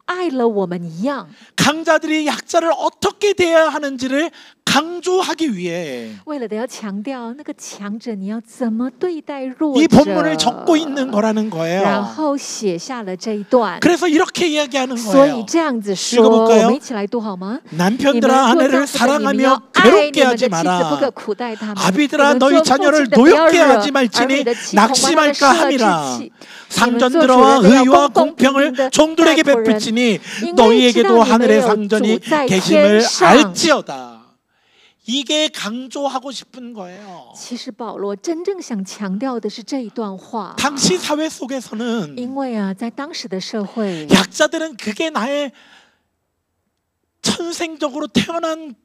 爱了我们一样， 강자들이 약자를 어떻게 대해야 하는지를 강조하기 위해 为了要强调那个强者你要怎么对待弱 이 者， 본문을 적고 있는 거라는 然 거예요. 后写下了这一段。 그래서 이렇게 이야기하는 所以 거예요. 这样子说， 읽어볼까요? 我们一起来读好吗？ 남편들아 你们做 아내를 丈夫的，你们要 사랑하며 爱你 괴롭게 们的 하지 妻子，不可 마라. 苦待他们。 아비들아 你们 너희 做父 자녀를 亲的，不要 노엽게 惹 하지 儿女 말지니 的妻恐怕他们 낙심할까 失了志 함이라. 气。 상전들어와 의와 공평을 종들에게 베풀지니 너희에게도 하늘의 상전이 계심을 알지어다. 이게 강조하고 싶은 거예요. 其实保罗真正想强调的是这一段话， 당시 사회 속에서는 因为啊，在当时的社会， 약자들은 그게 나의 천생적으로 태어난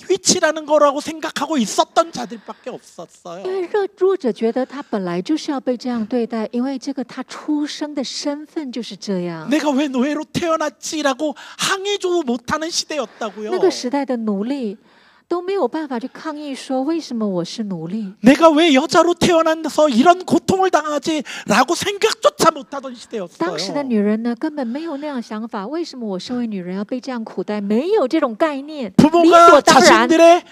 위치라는 거라고 생각하고 있었던 자들밖에 없었어요. 因为弱者觉得他本来就是要被这样对待，因为这个他出生的身份就是这样。 내가 왜 노예로 태어났지라고 항의도 못하는 시대였다고요. 那个时代的奴隶都没有办法去抗议说为什么我是奴隶， 내가 왜 여자로 태어나서 이런 고통을 당하지라고 생각조차 못하던 当时的 시대였어요. 女人呢根本没有那样想法，为什么我身为女人要被这样苦待？没有这种概念，理 부모가 所当然。 자신들의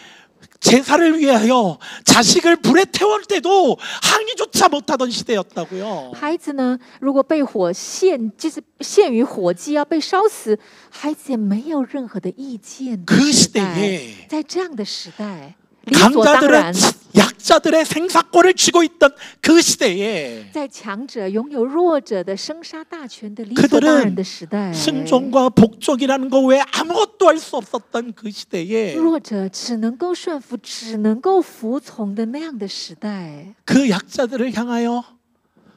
제사를 위하여 자식을 불에 태울 때도 항의조차 못하던 시대였다고요. 孩子呢，如果被火陷，就是陷于火机要被烧死，孩子也没有任何的意见的 그 时代。 시대에 在这样的时代，理所当 강자들은 然， 약자들의 생사권을 쥐고 있던 그 시대에 在强者拥有弱者的生杀大权的理所当然的时代， 순종과 복종이라는 거 외에 아무것도 할 수 없었던 그 시대에 弱者只能够顺服，只能够服从的那样的时代， 그 약자들을 향하여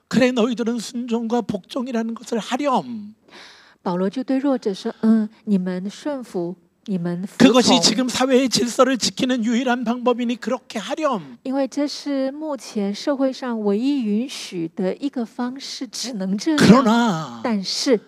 그래 너희들은 순종과 복종이라는 것을 하렴. 保罗就对弱者说：“你们顺服，你们服 그것이 从， 지금 사회의 질서를 지키는 유일한 방법이니 그렇게 하렴. 因为这是目前社会上唯一允许的一个方式，只能这样。 그러나 但是，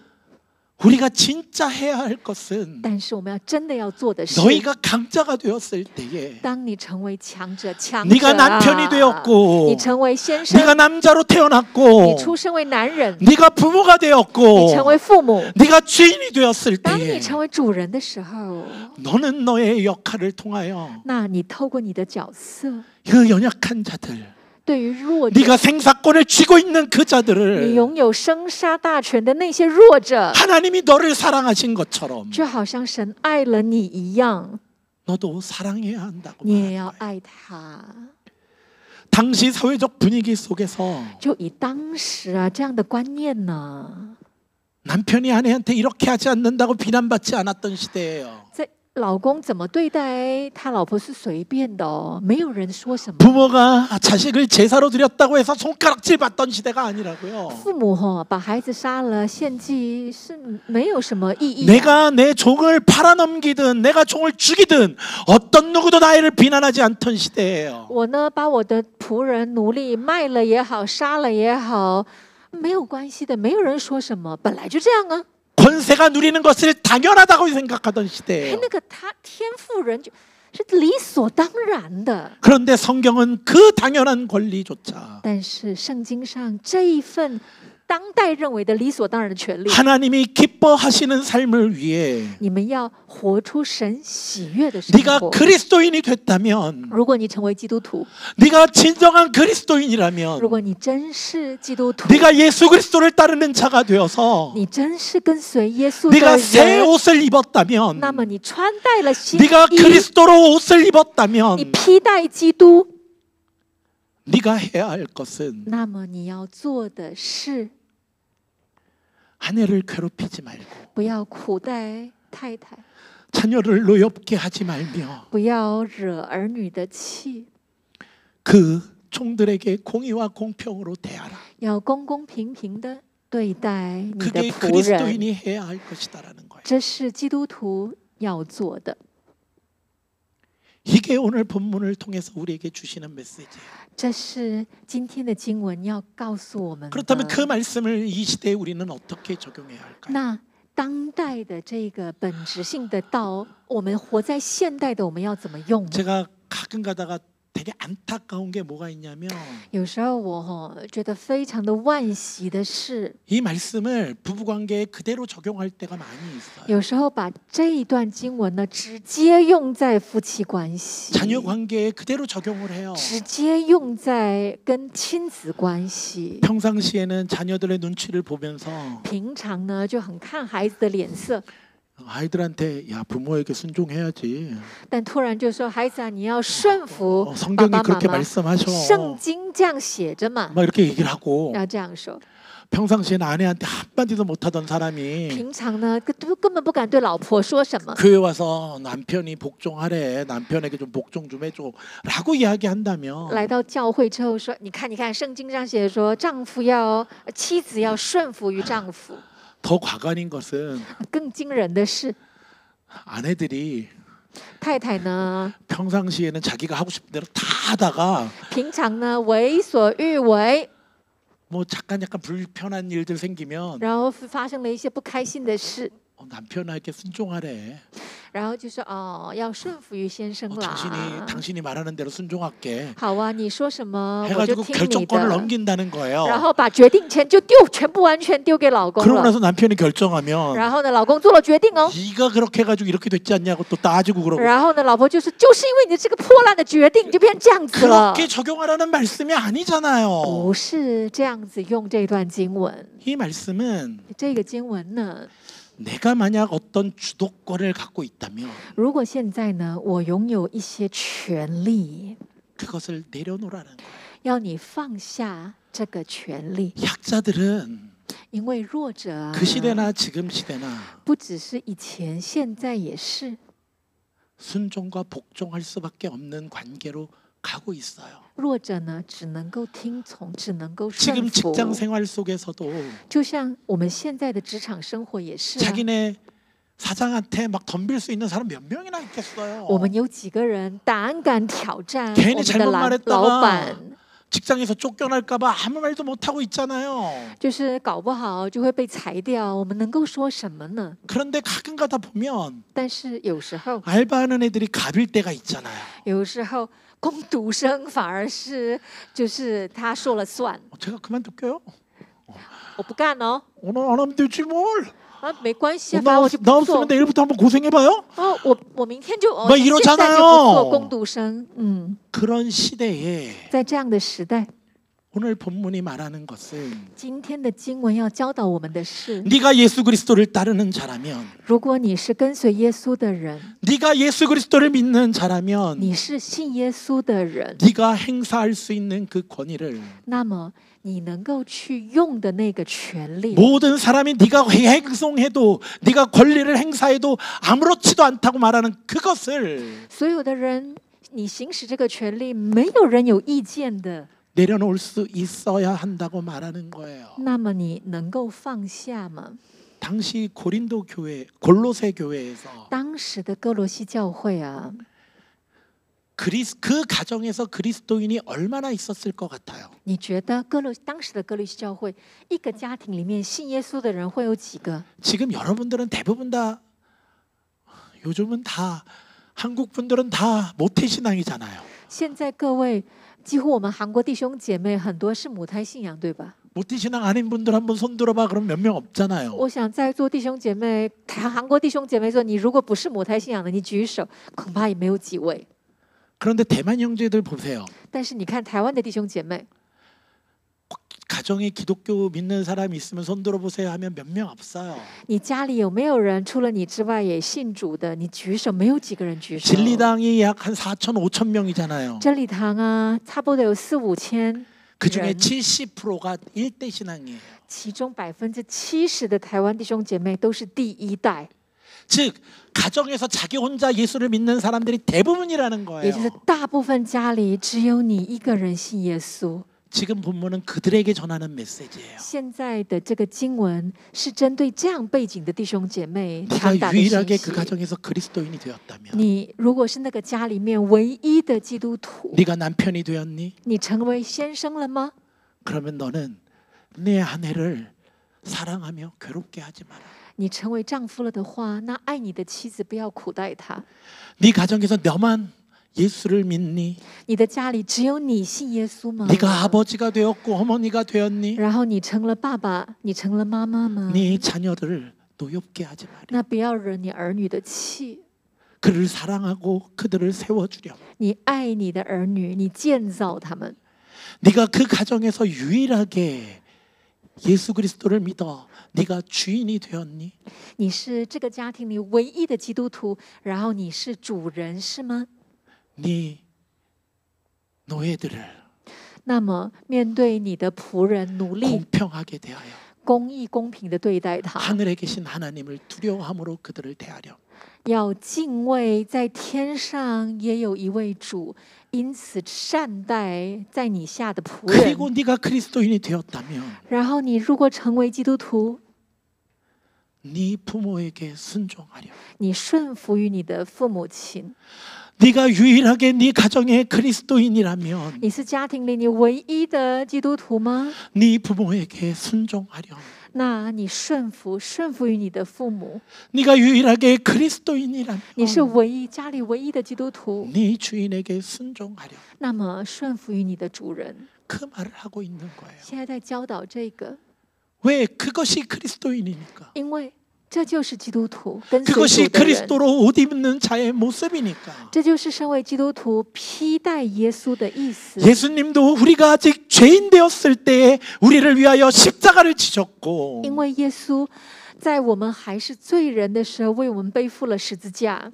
우리가 진짜 해야 할 것은 但是我们要真的要做的是， 너희가 강자가 되었을 때에 当你成为强者，强 네가 者啊 남편이 되었고 你成为先生， 네가 남자로 你 태어났고 出生为男人， 네가 부모가 你 되었고 成为父母， 네가 주인이 되었을 当你 때에 成为主人的时候， 너는 너의 역할을 통하여 那你透过你的角色， 그 연약한 자들 对于弱者， 네가 생사권을 쥐고 있는 그 你 자들을 拥有生杀大权的那些弱者， 하나님이 너를 사랑하신 것처럼 就好像神爱了你一样， 너도 사랑해야 한다고 你也 말하는 要 거예요. 爱他。 당시 사회적 분위기 속에서 就以当时啊这样的观念呢， 남편이 아내한테 이렇게 하지 않는다고 비난받지 않았던 시대예요. 在老公怎么对待他老婆是随便的哦，没有人说什么。 부모가 자식을 제사로 드렸다고 해서 손가락질 받던 시대가 아니라고요. 父母把孩子杀了献祭是没有什么意义、 내가 내 종을 팔아넘기든 내가 종을 죽이든 어떤 누구도 나를 비난하지 않던 시대예요. 我呢把我的仆人奴隶卖了也好，杀了也好，没有关系的，没有人说什么，本来就这样啊。 권세가 누리는 것을 당연하다고 생각하던 哎 시대예요. 那个他天赋人就是理所当然的。 그런데 성경은 그 당연한 권리조차 但是圣经上这一份当代认为的理所当然的权利， 하나님이 기뻐하시는 삶을 위해 你们要活出神喜悦的生 네가 活。 그리스도인이 됐다면 如果你成为基督徒， 네가 진정한 그리스도인이라면 如果你真是基督徒， 네가 예수 그리스도를 따르는 자가 되어서 你真是跟随耶稣的 네가 새 人， 옷을 입었다면 那么你穿戴了新 네가 衣， 그리스도로 옷을 你 입었다면 披戴基督， 네가 해야 할 것은 那么你要做的是， 아내를 괴롭히지 말고 不要苦待太太， 자녀를 노엽게 하지 말며 不要惹儿女的气， 그 종들에게 공의와 공평으로 대하라. 要公公平平的对待你的 그게 仆人。 그리스도인이 해야 할 것이다라는 거예요. 这是基督徒要做的。 이게 오늘 본문을 통해서 우리에게 주시는 메시지예요. 这是今天的经文要告诉我们的。 그렇다면 그 말씀을 이 시대에 우리는 어떻게 적용해야 할까요? 那当代的这个本质性的道，我们活在现代的，我们要怎么用呢？ 제가 가끔 가다가 되게 안타까운 게 뭐가 있냐면 有时候我觉得非常的惋惜的是， 이 말씀을 부부관계에 그대로 적용할 때가 많이 있어요. 有时候把这一段经文呢，直接用在夫妻关系， 자녀 관계에 그대로 적용을 해요. 直接用在跟亲子关系。 평상시에는 자녀들의 눈치를 보면서 平常呢就很看孩子的脸色， 아이들한테 야 부모에게 순종해야지. 但突然就说：“孩子啊，你要顺服 성경이 爸爸妈 그렇게 妈。” 말씀하셔. 圣经这样写着嘛， 막 이렇게 얘기를 하고 要这样说。 평상시에는 아내한테 한마디도 못하던 사람이 平常呢，根本不敢对老婆说什么。 교회 와서 남편이 복종하래, 남편에게 좀 복종 좀 해줘라고 이야기한다면 来到教会之后说：“你看，你看，圣经上写说，妻子要顺服于丈夫。 더 과관인 것은 更惊人的是， 아내들이 太太呢， 평상시에는 자기가 하고 싶은 대로 다 하다가 平常呢为所欲为， 뭐 잠깐 약간 불편한 일들 생기면 然后发生了一些不开心的事， 남편에게 순종하래. 然后就说哦，要顺服于先生啦。 당신이 말하는 대로 순종할게. 好啊，你说什么我就 해가지고 听你 결정권을 的。 넘긴다는 거예요. 然后把决定权就全部完全丢给老公 그러고 了。 나서 남편이 결정하면 然后呢，老公做了决定哦。 네가 그렇게 해가지고 이렇게 됐지 않냐고 또 따지고 그러고 然后呢，老婆就是因为你这个破烂的决定，就变这样子了。 그렇게 적용하라는 말씀이 아니잖아요. 不是这样子用这段经文。 이 말씀은 这个经文呢， 내가 만약 어떤 주도권을 갖고 있다면 如果现在呢，我拥有一些权利， 그것을 내려놓으라는 거예요. 要你放下这个权利， 약자들은 因为弱者啊， 그 시대나 지금 시대나 不只是以前，现在也是。 순종과 복종할 수밖에 없는 관계로 가고 있어요. 弱者呢，只能够听从，只能够顺 지금 服。 직장 생활 속에서도 就像我们现在的职场生活也是、啊， 자기네 사장한테 막 덤빌 수 있는 사람 몇 명이나 있겠어요. 我们有几个人胆敢挑战 괜히 我们的 잘못 말했다가 老板， 직장에서 쫓겨날까봐 아무 말도 못 하고 있잖아요. 就是搞不好就会被裁掉。我们能够说什么呢？ 그런데 가끔가다 보면 但是有时候， 알바하는 애들이 갑일 때가 있잖아요. 有时候工读生反而是就是他说了算， 제가 그만둘게요. 我不干哦。 오늘 안 하면 되지 뭘. 啊，没关系啊，反正我就不 나 做 없으면 。 내일부터 한번 고생해봐요. 哦，我明天就뭐 现在就 이러잖아요 不做工读生。 그런 시대에 在这样的时代， 오늘 본문이 말하는 것은 今天的经文要教导我们的是： 네가 예수 그리스도를 따르는 자라면 如果你是跟随耶稣的人， 네가 예수 그리스도를 믿는 자라면 你是信耶稣的人， 네가 행사할 수 있는 그 권위를 那么你能够去用的那个权利， 모든 사람이 네가 행동해도 네가 권리를 행사해도 아무렇지도 않다고 말하는 그것을 所有的人，你行使这个权利，没有人有意见的， 내려놓을 수 있어야 한다고 말하는 거예요. 那么你能够放下吗？ 당시 고린도 교회, 골로새 교회에서 当时的哥罗西教会啊， 그 가정에서 그리스도인이 얼마나 있었을 것 같아요. 你觉得当时的哥罗西教会一个家庭里面信耶稣的人会有几个？ 지금 여러분들은 대부분 다 요즘은 다 한국 분들은 다 모태신앙이잖아요. 现在各位，几乎我们韩国弟兄姐妹很多是母胎信仰，对吧？ 모태신앙 아닌 분들 한번 손 들어봐. 그럼 몇 명 없잖아요. 我想在座弟兄姐妹，韩国弟兄姐妹说，你如果不是母胎信仰的，你举手，恐怕也没有几位。 그런데 대만 형제들 보세요. 但是你看台湾的弟兄姐妹， 가정에 기독교 믿는 사람이 있으면 손 들어보세요 하면 몇 명 없어요. 你家里有没有人除了你之外也信主的？你举手，没有几个人举手。 진리당이 약 한 4천, 5천 명이잖아요. 真理堂啊，差不多有4、5千， 그중에 70%가 일대 신앙이에요. 其中70%的台湾弟兄姐妹都是第一代， 즉 가정에서 자기 혼자 예수를 믿는 사람들이 대부분이라는 也就是 거예요. 大部分家里只有你一个人信耶稣。 지금 본문은 그들에게 전하는 메시지예요. 现在的这个经文是针对这样背景的弟兄姐妹传 네가 达的信 유일하게 息 그 。 가정에서 그리스도인이 되었다면 你如果是那个家里面唯一的基督徒， 네가 남편이 되었니? 你成为先生了吗？ 그러면 너는 내 아내를 사랑하며 괴롭게 하지 마라. 你成为丈夫了的话，那爱你的妻子不要苦待她。 네 가정에서 너만 예수를 믿니? 你的家里只有你信耶稣吗？ 네가 아버지가 되었고 어머니가 되었니? 然后你成了爸爸，你成了妈妈吗？ 네 자녀를 노엽게 하지 마라. 那不要惹你儿女的气。 그를 사랑하고 그들을 세워주렴. 你爱你的儿女，你建造他们。 네가 그 가정에서 유일하게 예수 그리스도를 믿어 네가 주인이 되었니? 你是这个家庭里唯一的基督徒，然后你是主人是吗？ 네 노예들을 那么面对你的仆人奴隶， 공평하게 대하여 公义公平的对待他， 하늘에 계신 하나님을 두려워함으로 그들을 대하렴. 要敬畏在天上也有一位主，因此善待在你下的仆人。 그리고 네가 그리스도인이 되었다면 然后你如果成为基督徒， 네 부모에게 순종하렴. 你顺服于你的父母亲。 네가 유일하게 네 가정의 그리스도인이라면 你是家庭里你唯一的基督徒吗？ 네 부모에게 순종하렴. 那你顺服于你的父母。 네가 유일하게 그리스도인이라면 你是家里唯一的基督徒， 네 주인에게 순종하렴. 那么顺服于你的主人。 그 말을 하고 있는 거예요. 现在在教导这个， 왜? 그것이 그리스도인이니까. 因为这就是基督徒跟随 그것이 主的人， 그리스도로 옷 입는 자의 모습이니까. 这就是身为基督徒披戴耶稣的意思。 예수님도 우리가 아직 죄인 되었을 때에 우리를 위하여 십자가를 지셨고 因为耶稣在我们还是罪人的时候，为我们背负了十字架。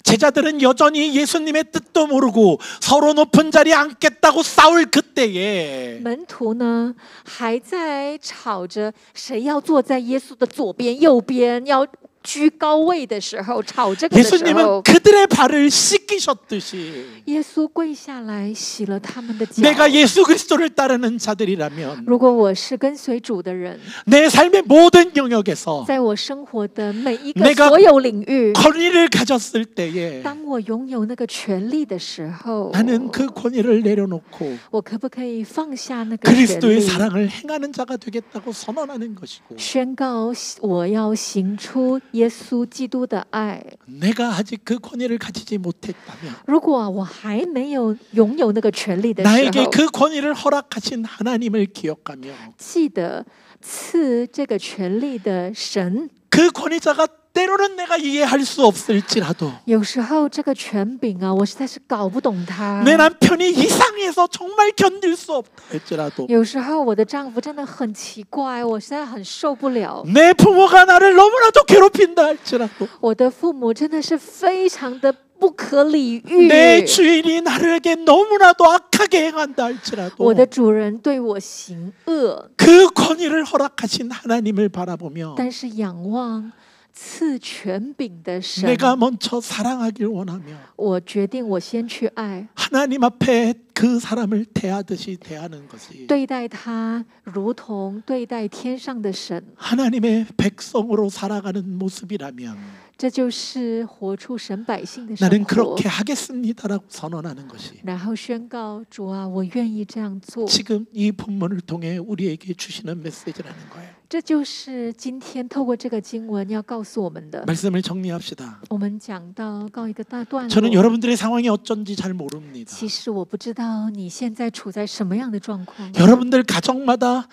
제자들은 여전히 예수님의 뜻도 모르고 서로 높은 자리에 앉겠다고 싸울 그때에 门徒呢，还在吵着谁要坐在耶稣的左边、右边，要居高位的时候，吵这个的时 예수님은 候， 그들의 발을 씻기셨듯이 耶稣跪下来洗了他们的脚。 내가 예수 그리스도를 따르는 자들이라면 如果我是跟随主的人， 내 삶의 모든 영역에서 在我生活的每一个 내가 所有领域， 권위를 가졌을 때에 当我拥有那个权利的时候， 나는 그 권위를 내려놓고 我可不可以放下那个权 그리스도의 利， 사랑을 행하는 자가 되겠다고 선언하는 것이고 宣告我要行出耶稣基督的爱？ 내가 아직 그 권위를 가지지 못했다면 如果我还没有拥有那个权利的时 나에게 候， 그 권위를 허락하신 하나님을 기억하며 记得赐这个权利的神。 그 권위자가 때로는 내가 이해할 수 없을지라도 有时候这个权柄啊，我实在是搞不懂他。 내 남편이 이상해서 정말 견딜 수 없다 할지라도 有时候我的丈夫真的很奇怪，我实在很受不了。 내 부모가 나를 너무나도 괴롭힌다 할지라도 我的父母真的是非常的不可理喻。 내 주인이 나에게 너무나도 악하게 행한다 할지라도 我的主人对我行恶， 그 권위를 허락하신 하나님을 바라보며 但是仰望赐权柄的神， 내가 먼저 사랑하길 원하며 我决定我先去爱， 하나님 앞에 그 사람을 대하듯이 대하는 것이 对待他如同对待天上的神。 하나님의 백성으로 살아가는 모습이라면 这就是活出神百姓的生 나는 活。 그렇게 하겠습니다라고 선언하는 것이 然后宣告主啊，我愿意这样做。 지금 이 본문을 통해 우리에게 주시는 메시지라는 거예요. 这就是今天透过这个经文要告诉我们的。 말씀을 정리합시다. 我们讲到告一个大段 저는 落。 여러분들의 상황이 어쩐지 잘 모릅니다. 其实我不知道你现在处在什么样的状况。 여러분들 가정마다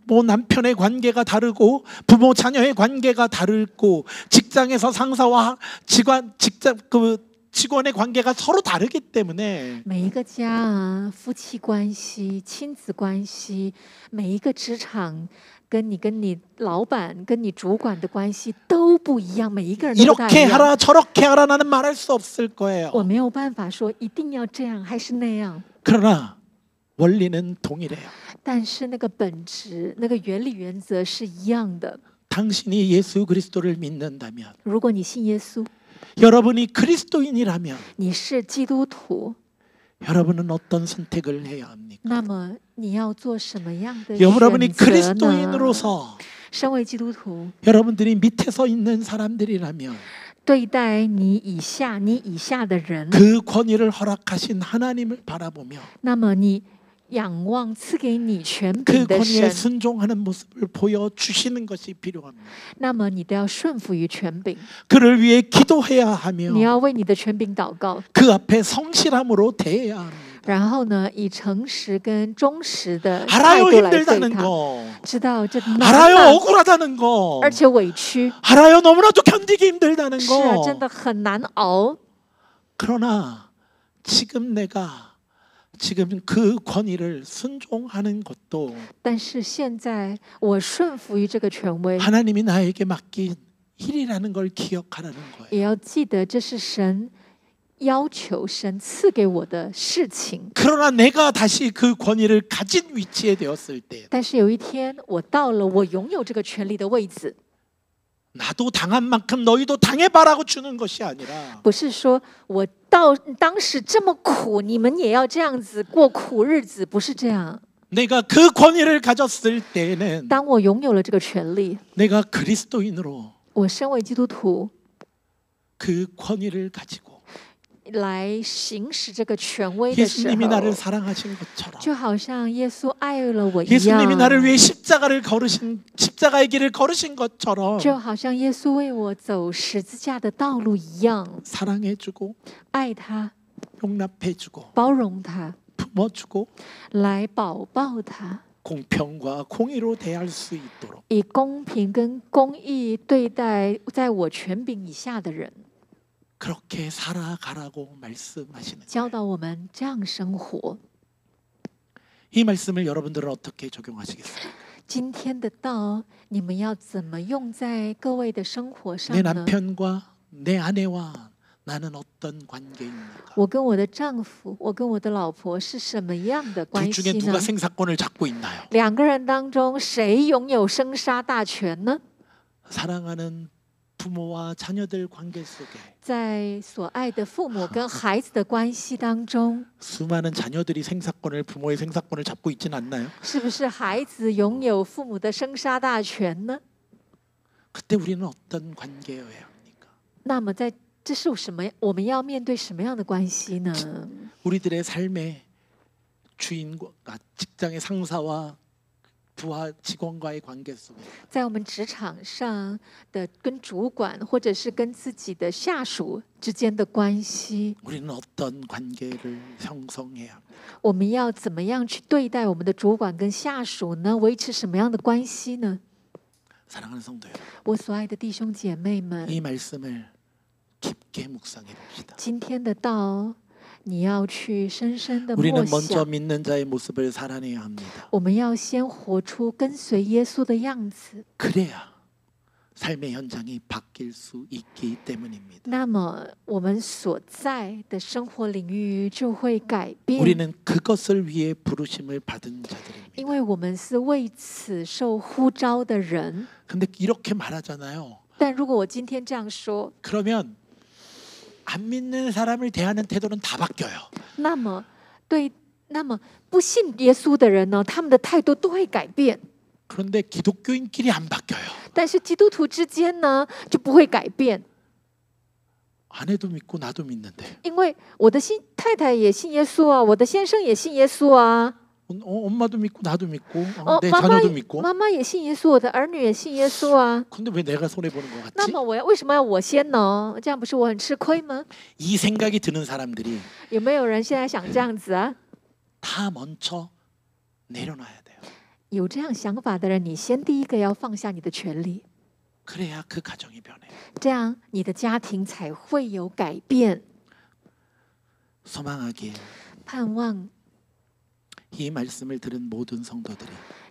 뭐 남편의 관계가 다르고 부모 자녀의 관계가 다르고 직장에서 상사와 직원의 관계가 서로 다르기 때문에 每一个家啊，夫妻关系、亲子关系，每一个职场，跟你老板、跟你主管的关系都不一样，每一个人都不太一 이렇게 样。 하라 저렇게 하라 나는 말할 수 없을 거예요. 我没有办法说一定要这样还是那样， 그러나 원리는 동일해요. 但是那个本质、那个原理、原则是一样的。 당신이 예수 그리스도를 믿는다면 如果你信耶稣， 여러분이 그리스도인이라면 你是基督徒， 여러분은 어떤 선택을 해야 합니까? 那么你要做什么样的 여러분이 选择呢？ 그리스도인으로서 身为基督徒， 여러분들이 밑에 서 있는 사람들이라면 对待你以下的人， 그 권위를 허락하신 하나님을 바라보며 那么你仰望赐给你权 그 柄的 권위에 神， 순종하는 모습을 보여주시는 것이 필요합니다. 那么你都要顺服于权柄， 그를 위해 기도해야 하며 你要为你的权柄祷告， 그 앞에 성실함으로 대해야 합니다. 然后呢，以诚实跟忠实的态 알아요 度来对 힘들다는 他， 거 知道这难 알아요 吗？ 억울하다는 거 而且委屈， 알아요 너무나도 견디기 힘들다는 是啊，真 거 的很难熬。 그러나 지금 내가 지금 그 권위를 순종하는 것도 但是现在我顺服于这个权威， 하나님이 나에게 맡긴 일이라는 걸 기억하라는 거예요. 也要记得这是神要求神赐给我的事情。 그러나 내가 다시 그 권위를 가진 위치에 되었을 때 但是有一天，我到了我拥有这个权利的位置， 나도 당한 만큼 너희도 당해봐라고 주는 것이 아니라 不是说我到当时这么苦，你们也要这样子过苦日子，不是这样。 내가 그 권위를 가졌을 때에는 当我拥有了这个权利， 내가 그리스도인으로 我身为基督徒 그 권위를 가지고 来行使这个权威的时 예수님이 候， 나를 사랑하신 것처럼 就好像耶稣爱了我一 예수님이 样， 나를 위해 십자가의 길을 걸으신 것처럼 就好像耶稣为我走十字架的道路一样， 사랑해주고 爱他， 용납해주고 包容他， 품어주고 来保抱他， 공평과 공의로 대할 수 있도록 以公平跟公义对待在我权柄以下的人， 그렇게 살아가라고 말씀하시는 教导我们这样生活。 이 말씀을 여러분들은 어떻게 적용하시겠습니까? 今天的道，你们要怎么用在各位的生活上 내 呢？ 남편과 내 아내와 나는 어떤 관계입니까? 我跟我的丈夫，我跟我的老婆是什么样的 둘 关 중에 系 누가 呢？ 생사권을 잡고 있나요? 两个人当中，谁拥有生杀大权呢？ 사랑하는 부모와 자녀들 관계 속에 在所爱的父母跟孩子的关系当中， 수많은 자녀들이 부모의 생사권을 잡고 있진 않나요? 是不是孩子拥有父母的生杀大权呢？ 그때 우리는 어떤 관계여야 합니까? 那么这是什么？我们要面对什么样的关系呢？ 우리들의 삶의 주인과 직장의 상사와 부하 직원과의 관계 속에 在我们职场上的跟主管或者是跟自己的下属之间的关系， 우리는 어떤 관계를 형성해야 합니까? 我们要怎么样去对待我们的主管跟下属呢？维持什么样的关系呢？ 사랑하는 성도 여러분, 我所爱的弟兄姐妹们， 이 말씀을 깊게 묵상해 봅시다. 今天的道，你要去深深的 우리는 默 먼저 想。 믿는 자의 모습을 살아내야 합니다. 我们要先活出跟随耶稣的样子， 그래야 삶의 현장이 바뀔 수 있기 때문입니다. 那么我们所在的生活领域就会改变。 우리는 그것을 위해 부르심을 받은 자들입니다. 因为我们是为此受呼召的人。 근데 이렇게 말하잖아요. 但如果我今天这样说， 그러면 안 믿는 사람을 대하는 태도는 다 바뀌어요. 那么不信耶稣的人呢，他们的态度都会改变。 그런데 기독교인끼리 안 바뀌어요. 但是基督徒之间呢，就不会改变， 아내도 믿고 나도 믿는데 因为我的太太也信耶稣啊，我的先生也信耶稣啊， 엄마도 믿고 나도 믿고 내 妈妈 자녀도 믿고 妈妈也信耶稣，我的儿女也信耶稣啊。 근데 왜 내가 손해 보는 것 那 같지? 么为什么要我先呢？这样不是我很吃亏吗？ 이 생각이 드는 사람들이 有没有人现在想这样子啊？ 다 먼저 내려놔야 돼요. 有这样想法的人，你先第一个要放下你的权利， 그래야 그 가정이 변해요. 这样你的家庭才会有改变。 소망하기에 盼望 이 말씀을 들은 모든 성도들이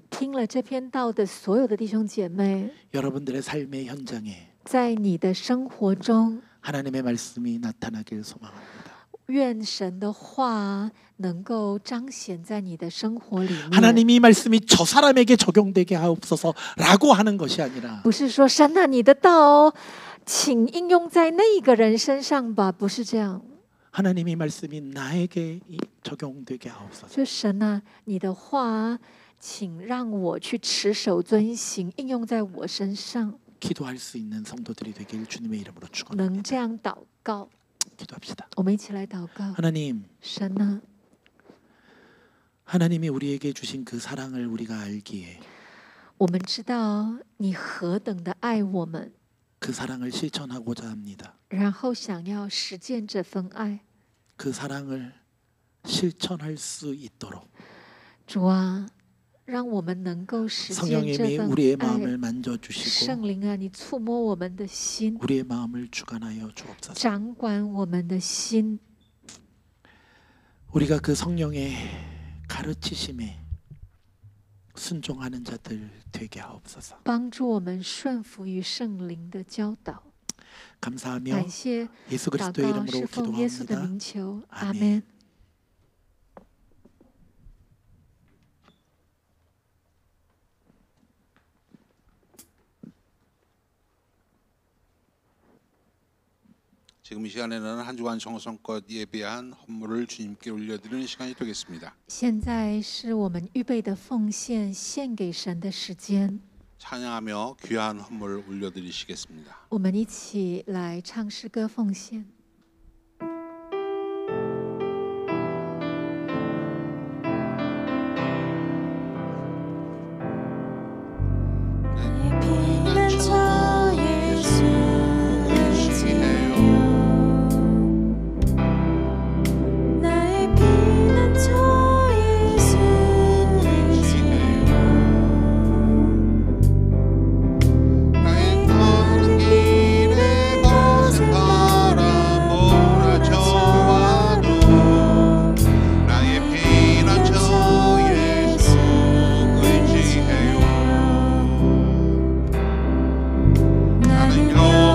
听了这篇道的所有的弟兄姐妹， 여러분들의 삶의 현장에 在你的生活中， 하나님의 말씀이 나타나길 소망합니다. 愿神的话能够彰显在你的生活里面。 하나님이 이 말씀이 저 사람에게 적용되게 하옵소서라고 하는 것이 아니라 不是说神啊，你的道，请应用在那个人身上吧，不是这样。 하나님이 말씀이 나에게 적용되게 하옵소서. 就神啊，你的话，请让我去持守遵行，应用在我身上， 기도할 수 있는 성도들이 되길 주님의 이름으로 能 축원합니다. 这样祷告。 기도합시다. 我们一起来祷告。 하나님, 神啊， 하나님이 우리에게 주신 그 사랑을 우리가 알기에 我们知道你何等的爱我们， 그 사랑을 실천하고자 합니다. 然后想要实践这份爱。 그 사랑을 실천할 수 있도록 主啊，让我们能够实践这 성령님이 份 우리의 爱。 마음을 만져주시고 圣灵啊，你触摸我们的心， 우리의 마음을 주관하여 주옵소서. 掌管我们的心。 우리가 그 성령의 가르치심에 순종하는 자들 되게 하옵소서. 帮助我们顺服于圣灵的教导， 감사하며 感谢 예수 祷 그리스도의 告 이름으로 是奉耶稣的 기도합니다. 名求，阿 아멘. 门。 지금 이 시간에는 한 주간 정성껏 예배한 헌물을 주님께 올려드리는 시간이 되겠습니다. 现在是我们预备的奉献献给神的时间， 찬양하며 귀한 헌물을 올려드리시겠습니다. 我们一起来唱诗歌奉献。